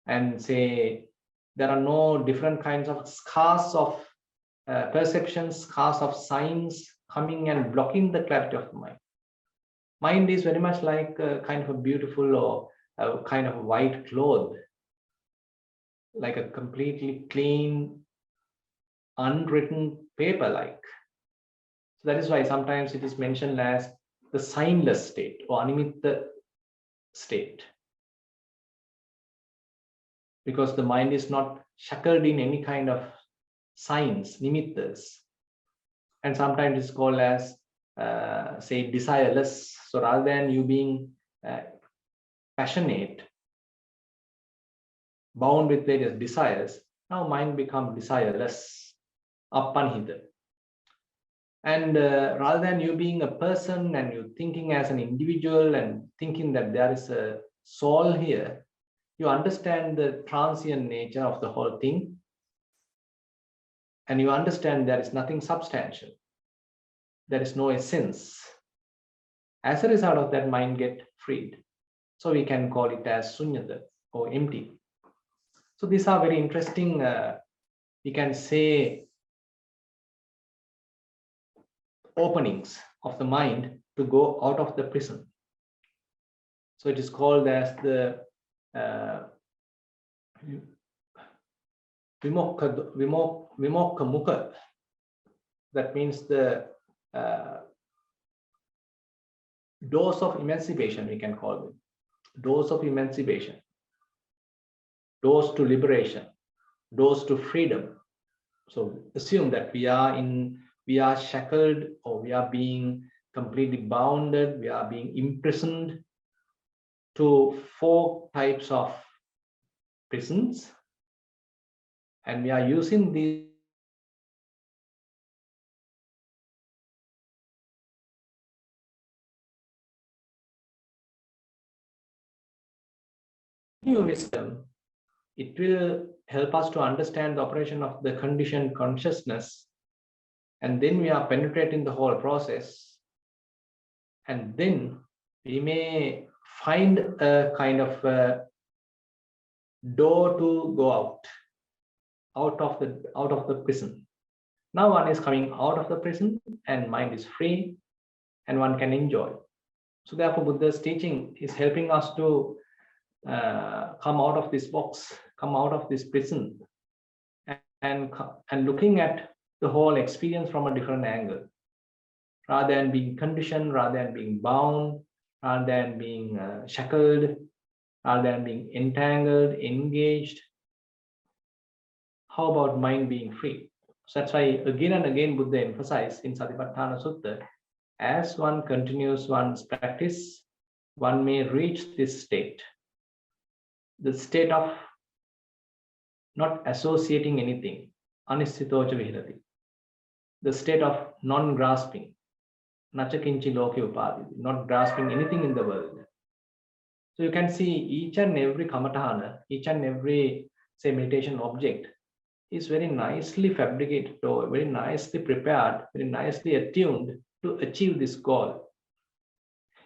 And say there are no different kinds of scars of perceptions, scars of signs coming and blocking the clarity of the mind. Mind is very much like a kind of a beautiful or a kind of a white cloth, like a completely clean, unwritten paper like. So that is why sometimes it is mentioned as the signless state or animitta state, because the mind is not shackled in any kind of signs, nimittas. And sometimes it's called as say desireless. So rather than you being passionate, bound with various desires, now mind becomes desireless, appanhita. And rather than you being a person and you thinking as an individual and thinking that there is a soul here, you understand the transient nature of the whole thing, and you understand there is nothing substantial, there is no essence. As a result of that, mind get freed. So we can call it as sunyata or empty. So these are very interesting, we can say, openings of the mind to go out of the prison. So it is called as the vimokka mukha. That means the doors of emancipation, we can call them. Doors of emancipation, doors to liberation, doors to freedom. So assume that we are shackled, or we are being completely bounded, we are being imprisoned to 4 types of prisons, and we are using these new wisdom. It will help us to understand the operation of the conditioned consciousness, and then we are penetrating the whole process, and then we may find a kind of a door to go out of the prison. Now one is coming out of the prison and mind is free and one can enjoy. So therefore Buddha's teaching is helping us to come out of this box, come out of this prison, and looking at the whole experience from a different angle, rather than being conditioned, rather than being bound, rather than being shackled, rather than being entangled, engaged. How about mind being free? So that's why again and again Buddha emphasized in Satipatthana Sutta, as one continues one's practice, one may reach this state, the state of not associating anything, anissitocha vihirati, the state of non-grasping, nachakinchi loke upadi, not grasping anything in the world. So you can see each and every kamatahana, each and every, say, meditation object is very nicely fabricated or very nicely prepared, very nicely attuned to achieve this goal.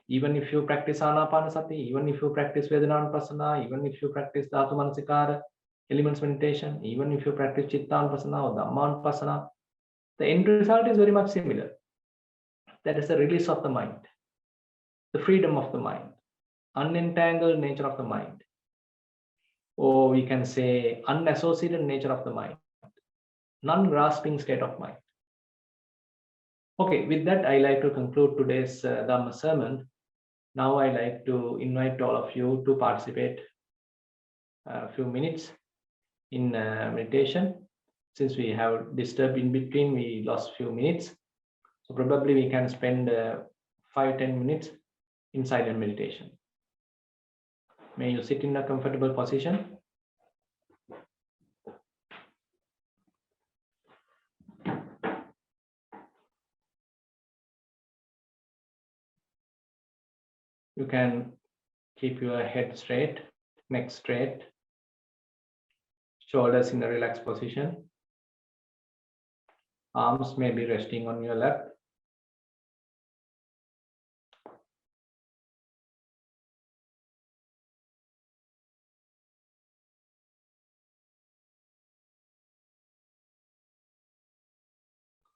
Even if you practice anapanasati, even if you practice vedananupasana, even if you practice dhatu manasikara, elements meditation, even if you practice chittanupasana or dhammanupasana, the end result is very much similar. That is the release of the mind, the freedom of the mind, unentangled nature of the mind, or we can say unassociated nature of the mind, non-grasping state of mind. Okay, with that, I like to conclude today's Dhamma sermon. Now I like to invite all of you to participate a few minutes in meditation. Since we have disturbed in between, we lost few minutes. So probably we can spend 5-10 minutes in silent meditation. May you sit in a comfortable position. You can keep your head straight, neck straight, shoulders in a relaxed position. Arms may be resting on your lap.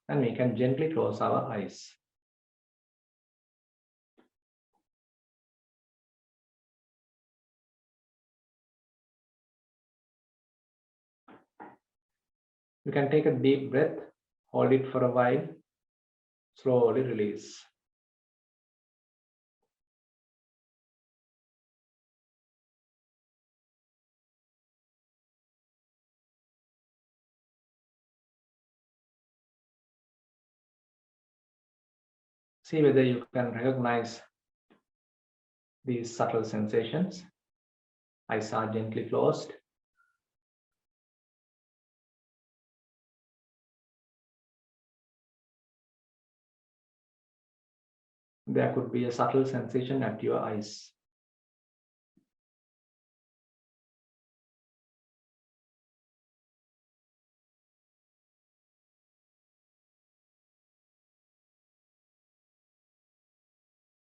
And we can gently close our eyes. You can take a deep breath, hold it for a while, slowly release. See whether you can recognize these subtle sensations. Eyes are gently closed. There could be a subtle sensation at your eyes.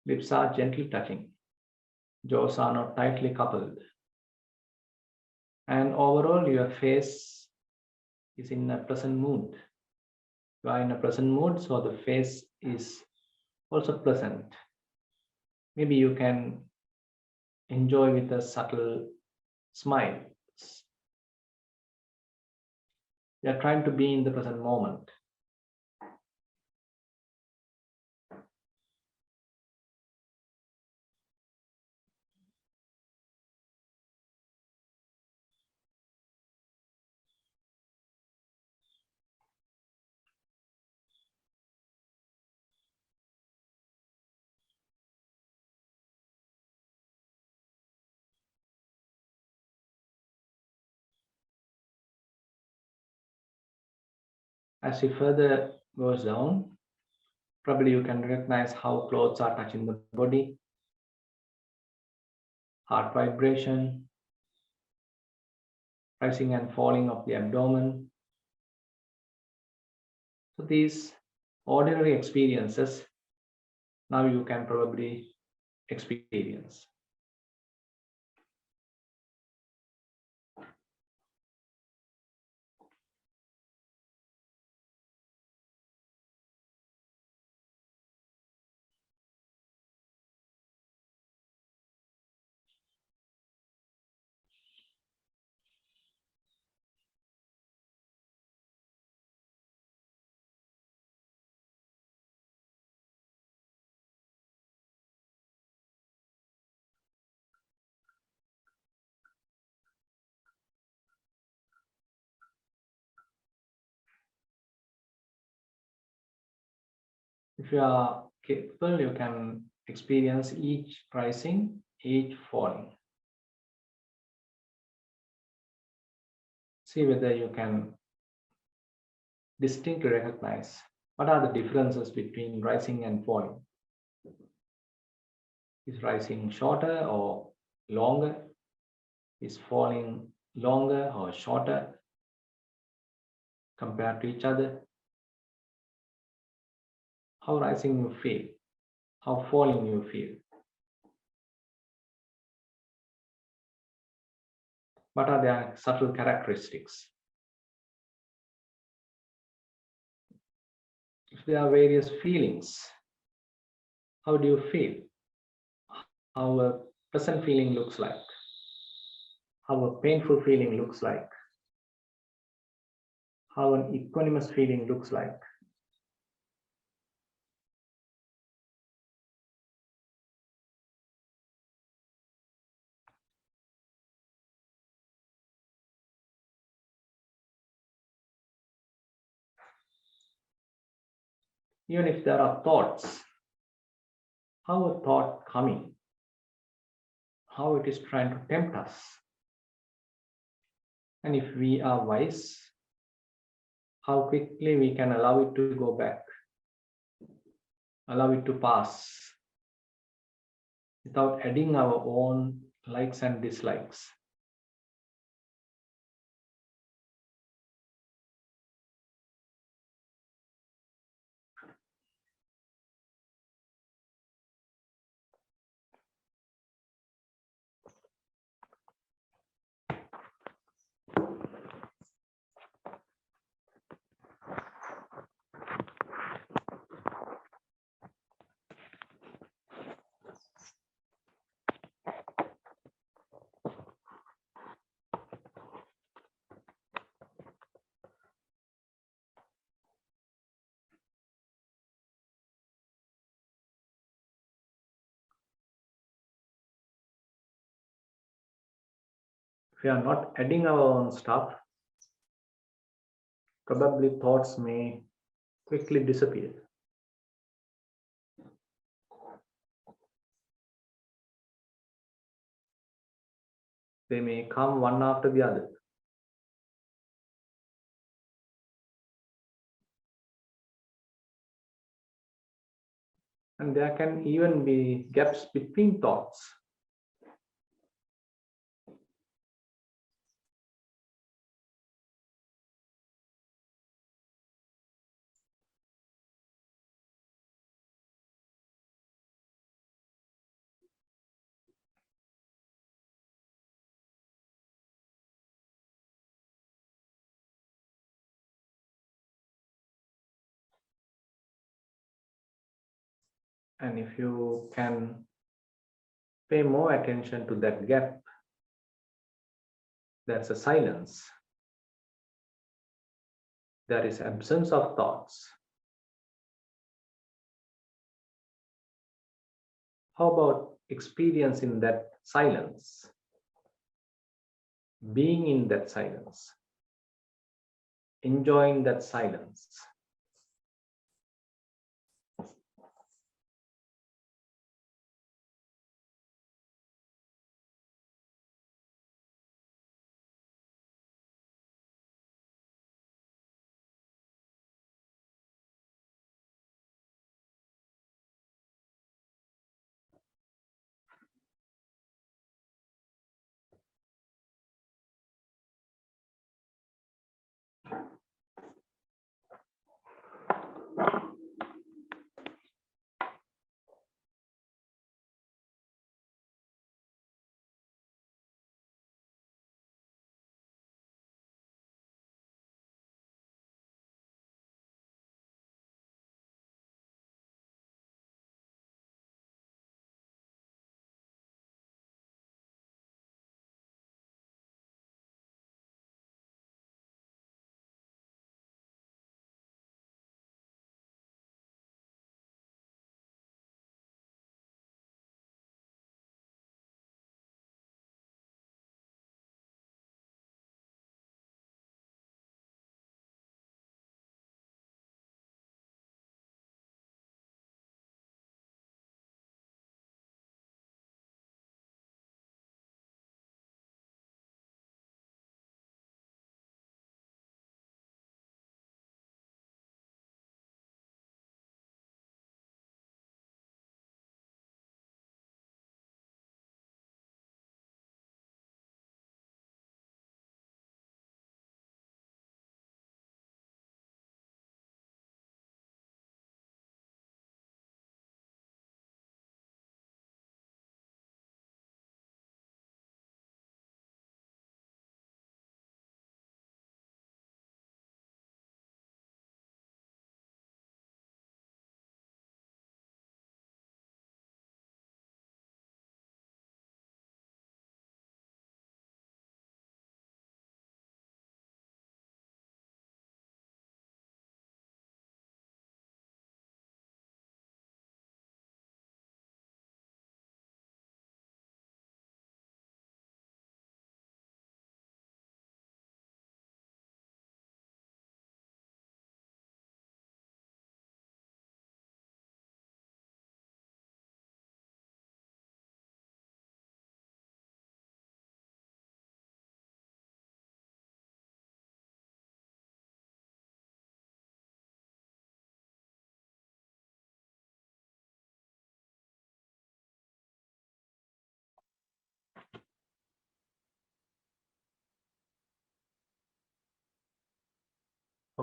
Lips are gently touching. Jaws are not tightly coupled. And overall, your face is in a pleasant mood. You are in a pleasant mood, so the face is also pleasant. Maybe you can enjoy with a subtle smile. You are trying to be in the present moment. As it further goes down, probably you can recognize how clothes are touching the body, heart vibration, rising and falling of the abdomen. So these ordinary experiences, now you can probably experience. If you are capable, you can experience each rising, each falling. See whether you can distinctly recognize what are the differences between rising and falling. Is rising shorter or longer? Is falling longer or shorter compared to each other? How rising you feel? How falling you feel? What are their subtle characteristics? If there are various feelings, how do you feel? How a pleasant feeling looks like? How a painful feeling looks like? How an equanimous feeling looks like? Even if there are thoughts, how a thought coming, how it is trying to tempt us. And if we are wise, how quickly we can allow it to go back, allow it to pass without adding our own likes and dislikes. If we are not adding our own stuff, probably thoughts may quickly disappear. They may come one after the other. And there can even be gaps between thoughts. And if you can pay more attention to that gap, that's a silence. There is absence of thoughts. How about experiencing that silence? Being in that silence, enjoying that silence.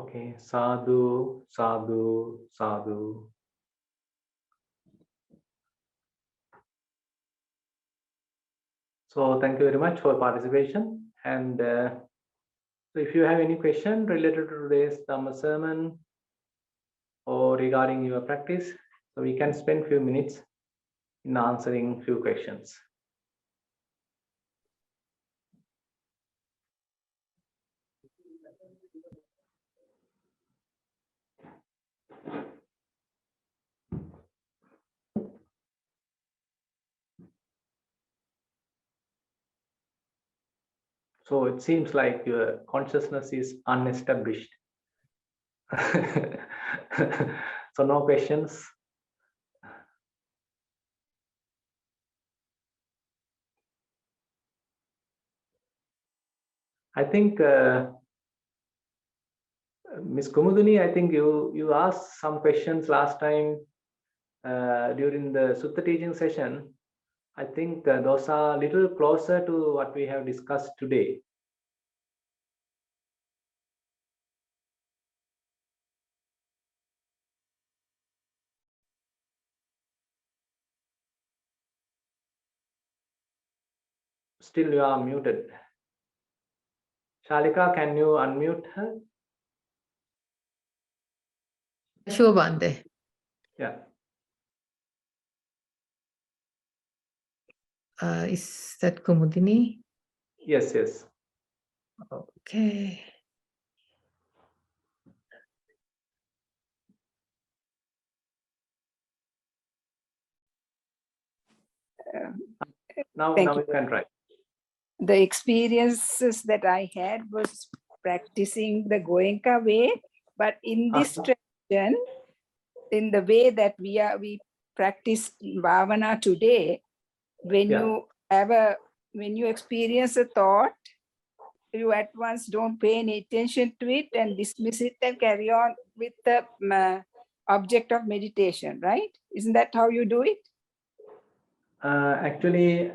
Okay, sadhu, sadhu, sadhu. So thank you very much for participation. And so if you have any question related to today's Dhamma sermon or regarding your practice, so we can spend few minutes in answering few questions. So it seems like your consciousness is unestablished. So no questions. I think Ms. Kumuduni, I think you asked some questions last time during the Sutta teaching session. I think those are a little closer to what we have discussed today. Still you are muted. Shalika, can you unmute her? Sure, Bande. Yeah. Is that Kumudini? Yes, yes. Okay. Now Thank you can try. The experiences that I had was practicing the Goenka way, but in this tradition, in the way that we practice Bhavana today, when Yeah. when you experience a thought, you at once don't pay any attention to it and dismiss it and carry on with the object of meditation, right? Isn't that how you do it? Actually,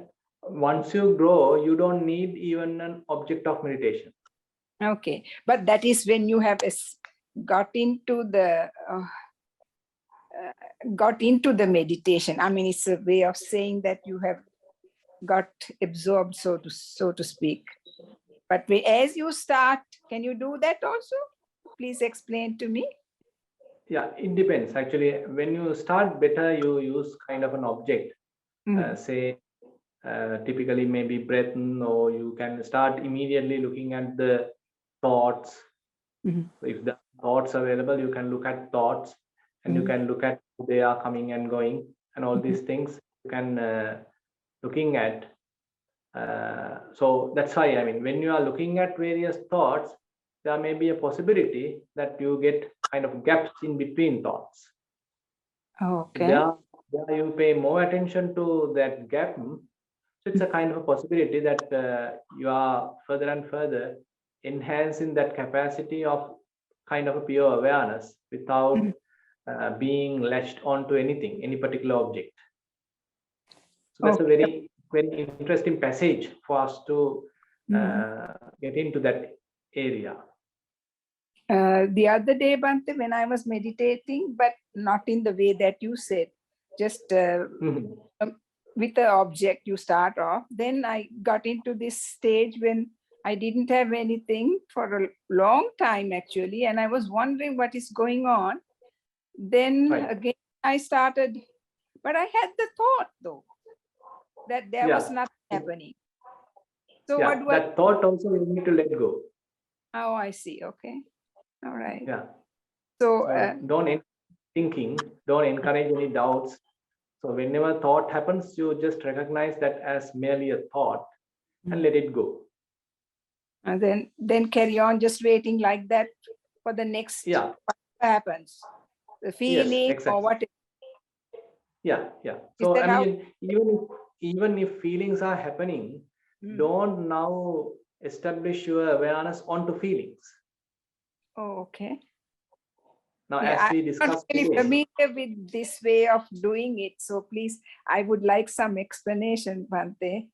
once you grow, you don't need even an object of meditation. Okay, but that is when you have got into the meditation. I mean, it's a way of saying that you have got absorbed, so to speak. But as you start, can you do that also? Please explain to me. Yeah, it depends. Actually, when you start better, you use kind of an object. Say, typically maybe breath, or you can start immediately looking at the thoughts. So if the thoughts are available, you can look at thoughts, and you can look at how they are coming and going, and all these things you can looking at. So that's why, I mean, when you are looking at various thoughts, there may be a possibility that you get kind of gaps in between thoughts. Okay. There you pay more attention to that gap. So it's a kind of a possibility that you are further and further enhancing that capacity of kind of a pure awareness without being latched onto anything, any particular object. So that's a very, very interesting passage for us to get into that area. The other day, Bhante, when I was meditating, but not in the way that you said, just with the object you start off, then I got into this stage when I didn't have anything for a long time, actually, and I was wondering what is going on. Then again, I started, but I had the thought, though, that there was nothing happening. So what do that thought also you need to let go. Oh, I see. Okay. All right. Yeah. So don't thinking, don't encourage any doubts. So whenever thought happens, you just recognize that as merely a thought and let it go. And then carry on just waiting like that for the next what happens. The feeling or what? Yeah. So I mean, even if feelings are happening, don't now establish your awareness onto feelings. Oh, okay. Now, as we discussed I'm not really familiar with this way of doing it. So please, I would like some explanation, Bhante.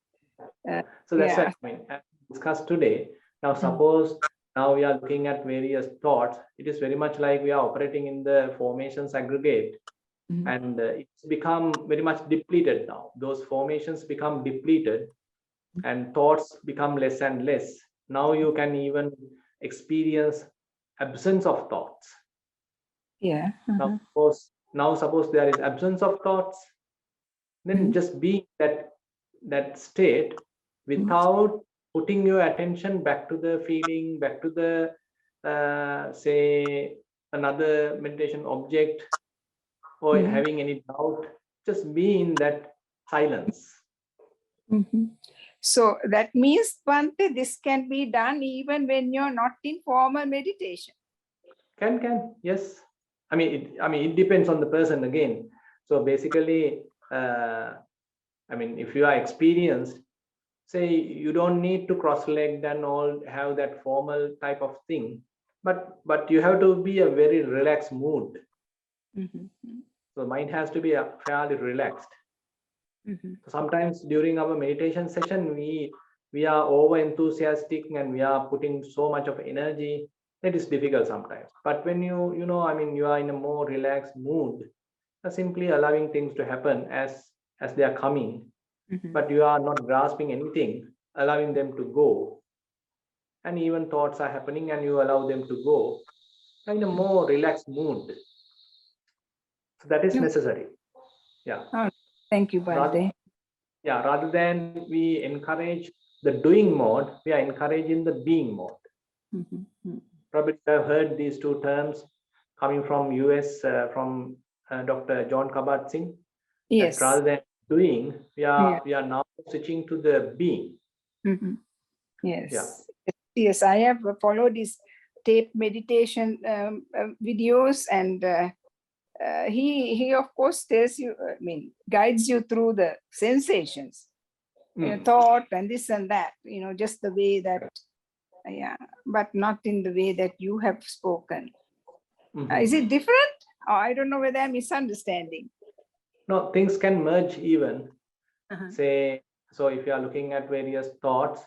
So that's what I mean. As we discussed today. Now, suppose now we are looking at various thoughts. It is very much like we are operating in the formations aggregate, and it's become very much depleted now. Those formations become depleted and thoughts become less and less. Now you can even experience absence of thoughts. Yeah. Now suppose there is absence of thoughts, then just be that state without putting your attention back to the feeling, back to the say another meditation object, or having any doubt. Just be in that silence. So that means, Bhante, this can be done even when you're not in formal meditation. Can, yes. I mean, it depends on the person again. So basically, I mean, if you are experienced, say you don't need to cross-legged and all have that formal type of thing, but you have to be a very relaxed mood. So mind has to be fairly relaxed. Sometimes during our meditation session, we are over enthusiastic and we are putting so much of energy. It is difficult sometimes. But when you know, I mean, you are in a more relaxed mood, simply allowing things to happen as they are coming, but you are not grasping anything, allowing them to go. And even thoughts are happening and you allow them to go in a more relaxed mood. So that is necessary. Yeah. Oh, thank you, Bhante. Rather than we encourage the doing mode, we are encouraging the being mode. Probably I've heard these two terms coming from US, from Dr. John Kabat-Zinn. Yes. Rather than doing, we are now switching to the being. Yes. Yes, I have followed his tape meditation videos, and he of course tells you, I mean, guides you through the sensations, thought and this and that, just the way that, but not in the way that you have spoken. Is it different? Oh, I don't know whether I'm misunderstanding. No, things can merge even. Say, so if you are looking at various thoughts,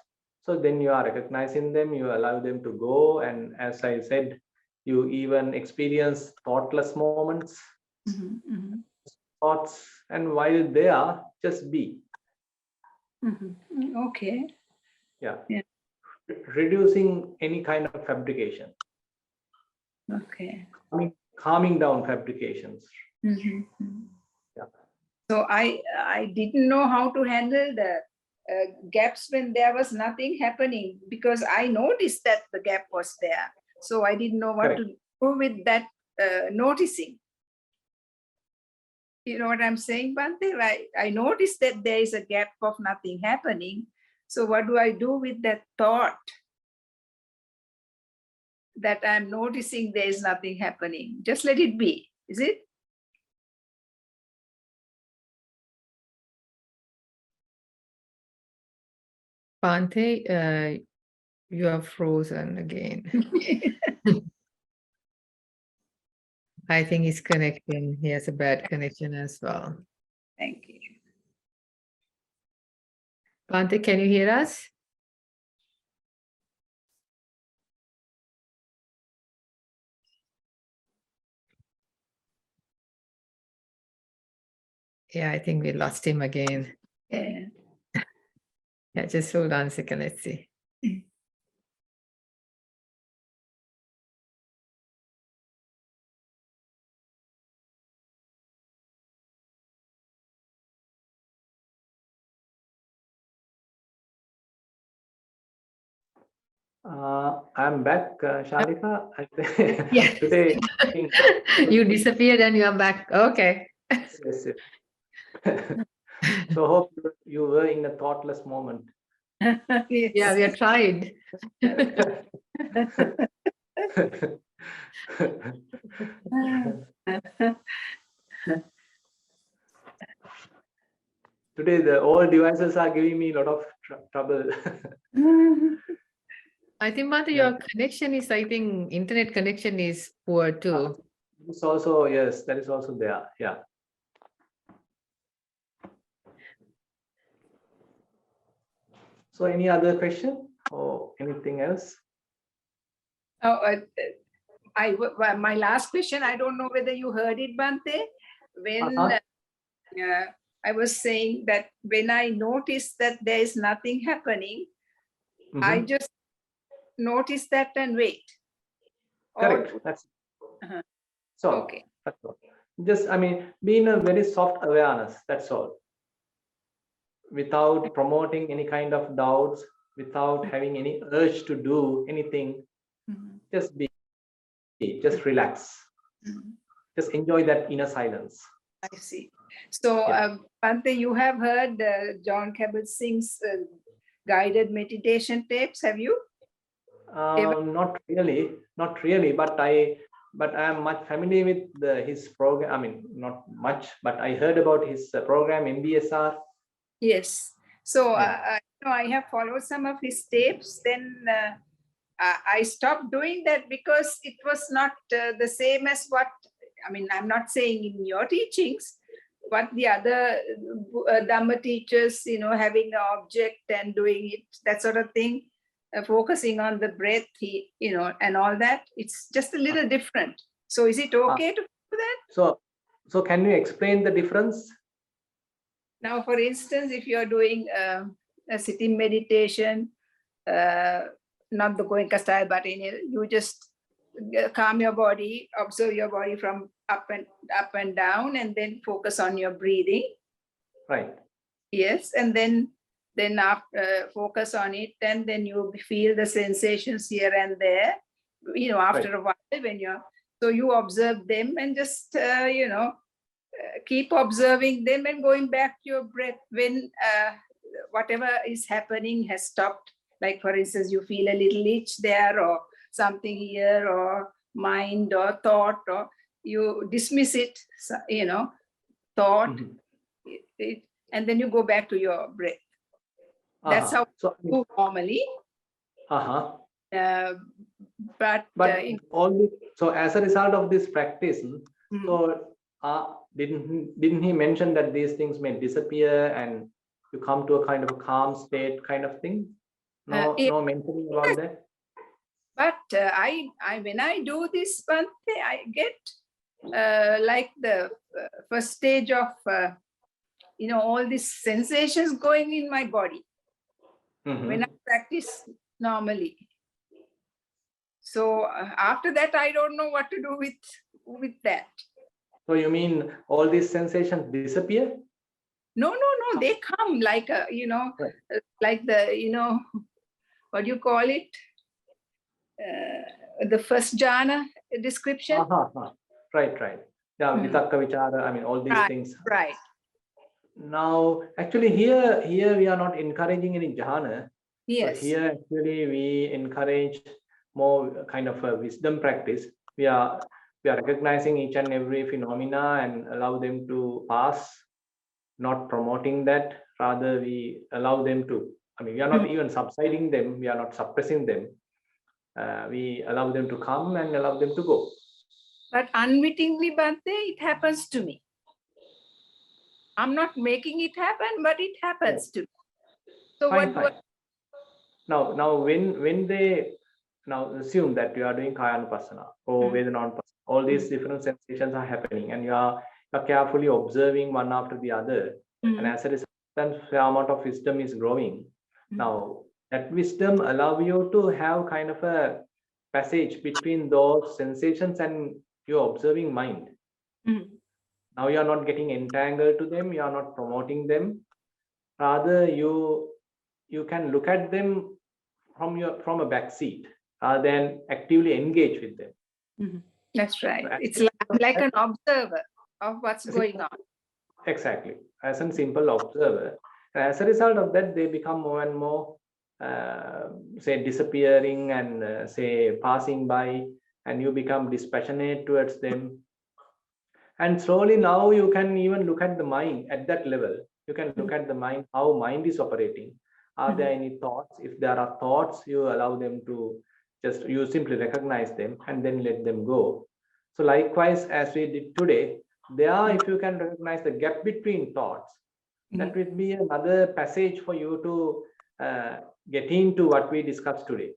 so then you are recognizing them, you allow them to go, and as I said, you even experience thoughtless moments, thoughts, and while they are, just be. Okay. Yeah. Reducing any kind of fabrication. Okay. Calming down fabrications. Yeah. So I didn't know how to handle the gaps when there was nothing happening, because I noticed that the gap was there. So I didn't know what to do with that noticing. You know what I'm saying, Bhante? I noticed that there is a gap of nothing happening. So what do I do with that thought that I'm noticing there is nothing happening? Just let it be, is it? Bhante, you are frozen again. I think he's connecting. He has a bad connection as well. Thank you. Bhante, can you hear us? Yeah, I think we lost him again. Yeah. Yeah, just hold on a second. Let's see. I'm back, Shalika. Yeah. Today, you disappeared and you are back. Okay. Yes. So hope you were in a thoughtless moment. Yes. Yeah, we have tried. Today, the old devices are giving me a lot of trouble. I think, Bhante, your connection is, I think, internet connection is poor too. It's also, yes, that is also there. Yeah. So any other question or anything else? My last question, I don't know whether you heard it, Bhante. When I was saying that when I notice that there is nothing happening, I just notice that and wait. Correct. That's so. Okay. That's all. Just, I mean, being a very soft awareness. That's all. Without promoting any kind of doubts, without having any urge to do anything, just be, just relax. Just enjoy that inner silence. I see. So, Bhante, you have heard John Kabat-Singh's guided meditation tapes, have you? Not really, but I am much familiar with his program. I mean, not much, but I heard about his program MBSR. Yes. So I have followed some of his tapes. Then I stopped doing that because it was not the same as what, I mean, I'm not saying in your teachings, but the other Dhamma teachers, having an object and doing it, that sort of thing, focusing on the breath, and all that. It's just a little different. So is it okay to do that? So can you explain the difference? Now, for instance, if you're doing a sitting meditation, not the Goenka style, but you just calm your body, observe your body from up and down, and then focus on your breathing. Right. Yes, and then focus on it, and then you feel the sensations here and there. After a while, when you observe them and just keep observing them and going back to your breath when whatever is happening has stopped. Like, for instance, you feel a little itch there or something here or mind or thought, or you dismiss it, thought, and then you go back to your breath. That's how you do normally. But all this, so as a result of this practice, so didn't he mention that these things may disappear and you come to a kind of a calm state kind of thing? No mentioning about that. But I when I do this, Bhante, I get like the first stage of all these sensations going in my body when I practice normally. So after that, I don't know what to do with that. So you mean all these sensations disappear? No, they come like like the what do you call it? The first jhana description. Right. Yeah, vitakka vichara, I mean, all these things. Right. Now, actually, here we are not encouraging any jhana. Yes. So here, actually, we encourage more kind of a wisdom practice. We are recognizing each and every phenomena and allow them to pass, not promoting that. Rather, we allow them to. I mean, we are not even subsiding them. We are not suppressing them. We allow them to come and allow them to go. But unwittingly, Bhante, it happens to me. I'm not making it happen, but it happens to me. So fine. Now when they assume that you are doing Kayanupassana or Vedanaupassana, all these different sensations are happening, and you are carefully observing one after the other, and as a result, the amount of wisdom is growing. Now that wisdom allow you to have kind of a passage between those sensations and your observing mind. Now you are not getting entangled to them, you are not promoting them. Rather, you can look at them from a back seat rather than actively engage with them. That's right. It's like an observer of what's going on. Exactly, as a simple observer. And as a result of that, they become more and more say disappearing and say passing by, and you become dispassionate towards them. And slowly now you can even look at the mind at that level. You can look at the mind, how mind is operating. Are there any thoughts? If there are thoughts, you allow them to you simply recognize them and then let them go. So likewise, as we did today, if you can recognize the gap between thoughts, that will be another passage for you to get into what we discussed today.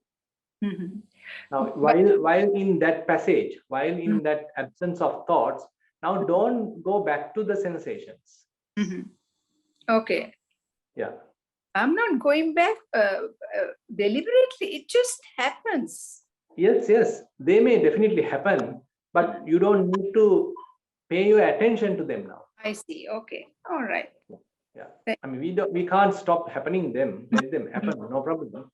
Now, while in that passage, while in that absence of thoughts, now don't go back to the sensations. Okay. Yeah. I'm not going back deliberately. It just happens. Yes, they may definitely happen, but you don't need to pay your attention to them now. I see. Okay. All right. Yeah. I mean, we can't stop happening them, let them happen, no problem.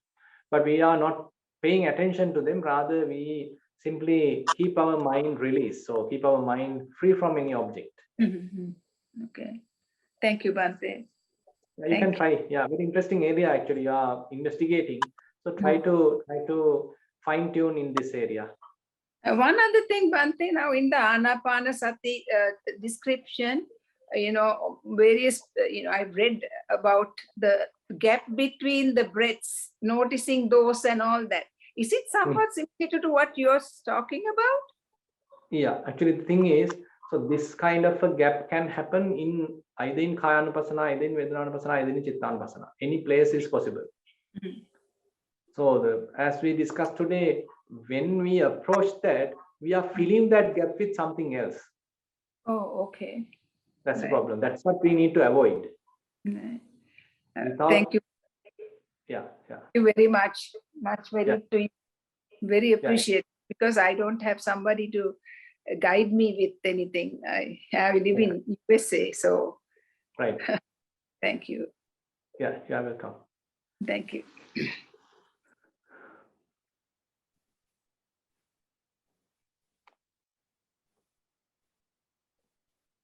But we are not paying attention to them. Rather, we simply keep our mind released. So keep our mind free from any object. Okay. Thank you, Bhante. Yeah, you can try. Yeah, very interesting area actually. You are investigating. So try to fine tune in this area. One other thing, Bhante, now in the Anapanasati description, various, I've read about the gap between the breaths, noticing those and all that. Is it somewhat similar to what you're talking about? Yeah, actually the thing is, so this kind of a gap can happen in either in Kayanupassana, either in Vedananapassana, either in Chittanupassana. Any place is possible. So as we discussed today, when we approach that, we are filling that gap with something else. Oh, okay. That's the problem. That's what we need to avoid. Thank you. Yeah. Thank you very much. Very appreciate, because I don't have somebody to guide me with anything. I live in USA, so right. Thank you. Yeah, you are welcome. Thank you.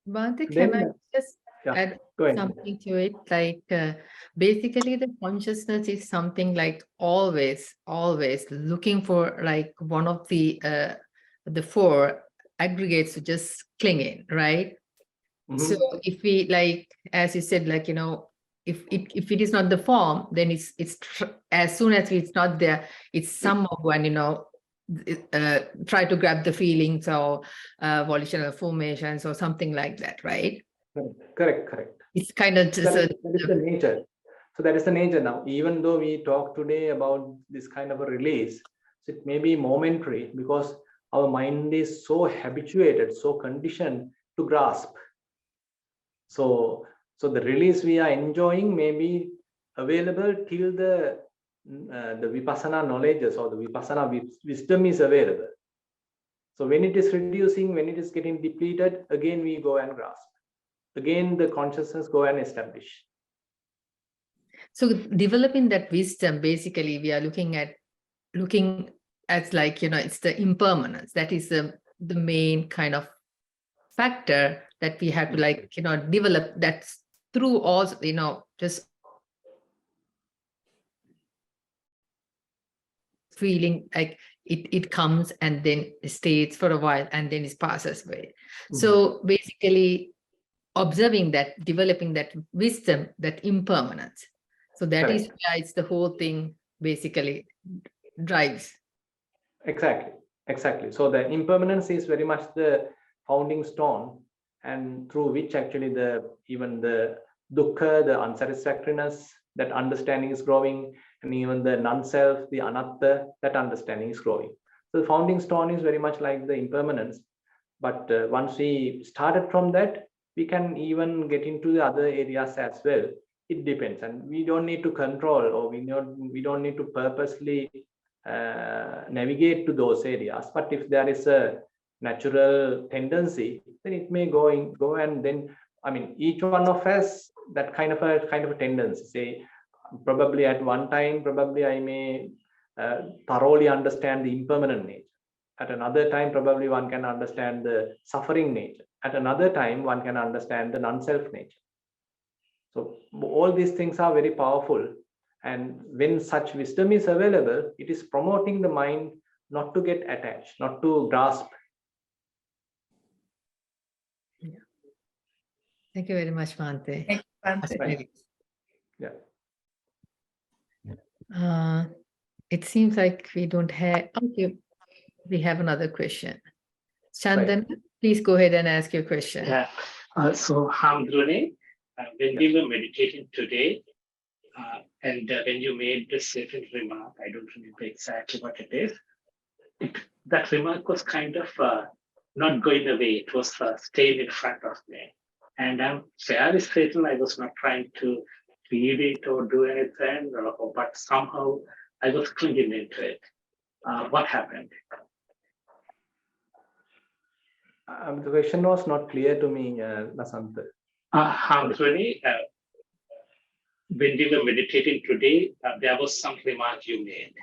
Bhante, can I just add something to it? Like basically the consciousness is something like always looking for like one of the four aggregates to just cling in, right? So if we like, as you said, like, if it is not the form, then it's as soon as it's not there, it's someone, try to grab the feelings or volitional formations or something like that, right? Correct. It's kind of just that is the nature. So that is the nature now. Even though we talk today about this kind of a release, so it may be momentary because our mind is so habituated, so conditioned to grasp. So the release we are enjoying may be available till the vipassana knowledges or the vipassana wisdom is available. So when it is reducing, when it is getting depleted, again we go and grasp. Again the consciousness go and establish. So developing that wisdom, basically we are looking at like, it's the impermanence. That is the main kind of factor that we have to like, develop that through all, just feeling like it comes and then stays for a while and then it passes away. So basically observing that, developing that wisdom, that impermanence. So that is why it's the whole thing basically drives. Exactly. So the impermanence is very much the founding stone, and through which actually even the dukkha, the unsatisfactoriness, that understanding is growing, and even the non-self, the anatta, that understanding is growing. So the founding stone is very much like the impermanence. But once we started from that, we can even get into the other areas as well. It depends, and we don't need to control, or we don't need to purposely navigate to those areas. But if there is a natural tendency, then it may go and then, I mean, each one of us that kind of a tendency. Say, probably at one time, probably I may thoroughly understand the impermanent nature. At another time, probably one can understand the suffering nature. At another time, one can understand the non-self nature. So all these things are very powerful. And when such wisdom is available, it is promoting the mind not to get attached, not to grasp. Yeah. Thank you very much, Bhante. Thank you, Bhante. Yeah. It seems like we don't have, okay, we have another question. Chandana, please go ahead and ask your question. Yeah. So, Hamdrune, when we were meditating today, and when you made the certain remark, I don't remember exactly what it is, that remark was kind of not going away. It was staying in front of me. And I'm fairly certain I was not trying to feed it or do anything, but somehow I was clinging into it. What happened? The question was not clear to me, Lasantha. Hamdruni, when we were meditating today, there was some remark you made.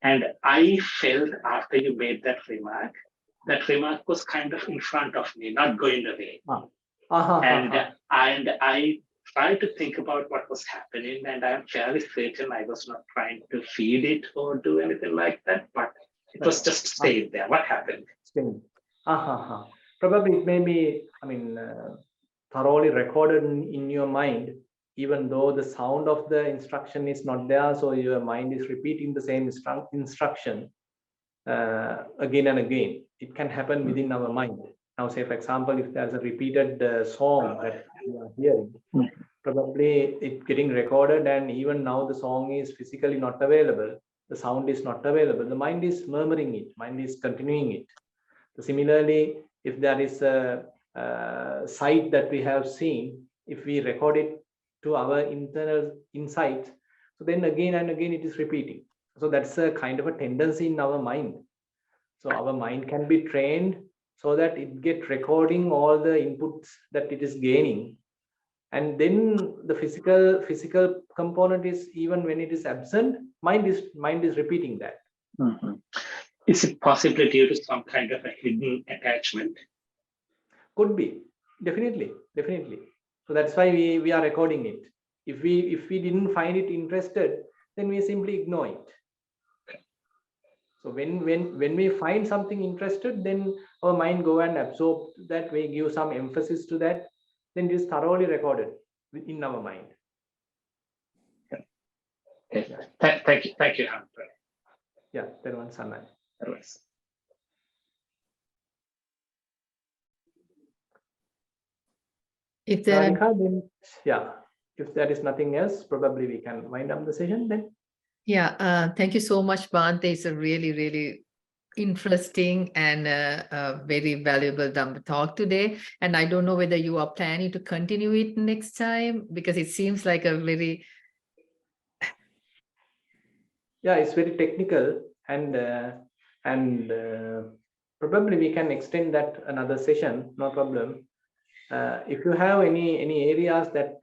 And I felt after you made that remark was kind of in front of me, not going away. And I tried to think about what was happening, and I'm fairly certain I was not trying to feed it or do anything like that, but it was just stayed there. What happened? Probably it may be, thoroughly recorded in your mind, even though the sound of the instruction is not there, so your mind is repeating the same instruction again and again. It can happen within our mind. Now, say for example, if there's a repeated song that you are hearing, probably it's getting recorded, and even now the song is physically not available, the sound is not available, the mind is murmuring it, mind is continuing it. So similarly, if there is a sight that we have seen, if we record it to our internal insight, so then again and again it is repeating. So that's a kind of a tendency in our mind. So our mind can be trained so that it gets recording all the inputs that it is gaining, and then the physical component is, even when it is absent, mind is repeating that. Is it possibly due to some kind of a hidden attachment? Could be, definitely. So that's why we are recording it. If we didn't find it interested, then we simply ignore it. So when we find something interested, then our mind go and absorb that, we give some emphasis to that, then it is thoroughly recorded in our mind. Okay. Thank you, Hamdra. Yeah, that one, Sanai. If there If there is nothing else, probably we can wind up the session then. Yeah, thank you so much, Bhante. It's a really, really interesting and very valuable Dhamma talk today. And I don't know whether you are planning to continue it next time, because it seems like a very... Yeah, it's very technical, and probably we can extend that another session, no problem. If you have any areas that,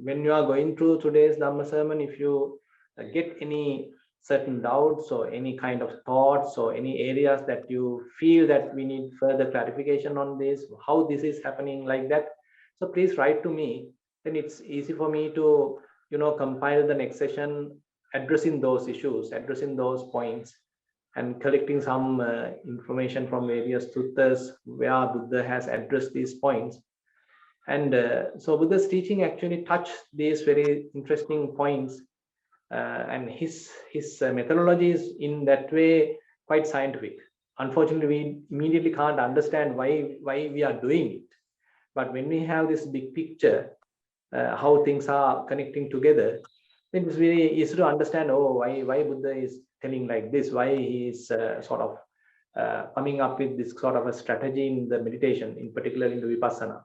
when you are going through today's Dhamma sermon, if you get any certain doubts or any kind of thoughts or any areas that you feel that we need further clarification on this, how this is happening like that, so please write to me. Then it's easy for me to, compile the next session addressing those issues, addressing those points, and collecting some information from various suttas where Buddha has addressed these points. And so Buddha's teaching actually touched these very interesting points, and his methodology is in that way quite scientific. Unfortunately, we immediately can't understand why we are doing it. But when we have this big picture, how things are connecting together, then it's very easy to understand, why Buddha is telling like this, why he is sort of coming up with this sort of a strategy in the meditation, in particular in the Vipassana.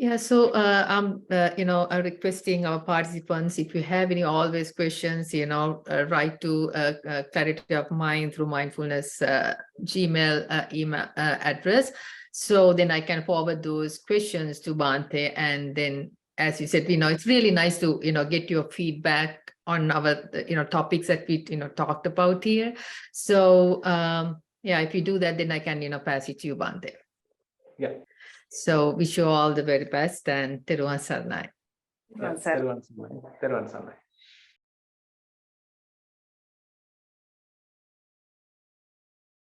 Yeah, so I'm requesting our participants, if you have any always questions, write to Clarity of Mind through Mindfulness Gmail email address. So then I can forward those questions to Bhante, and then, as you said, it's really nice to get your feedback on our topics that we talked about here. So yeah, if you do that, then I can pass it to you, Bhante. Yeah. So wish you all the very best, and Thero Sarnai. Thero Sarnai.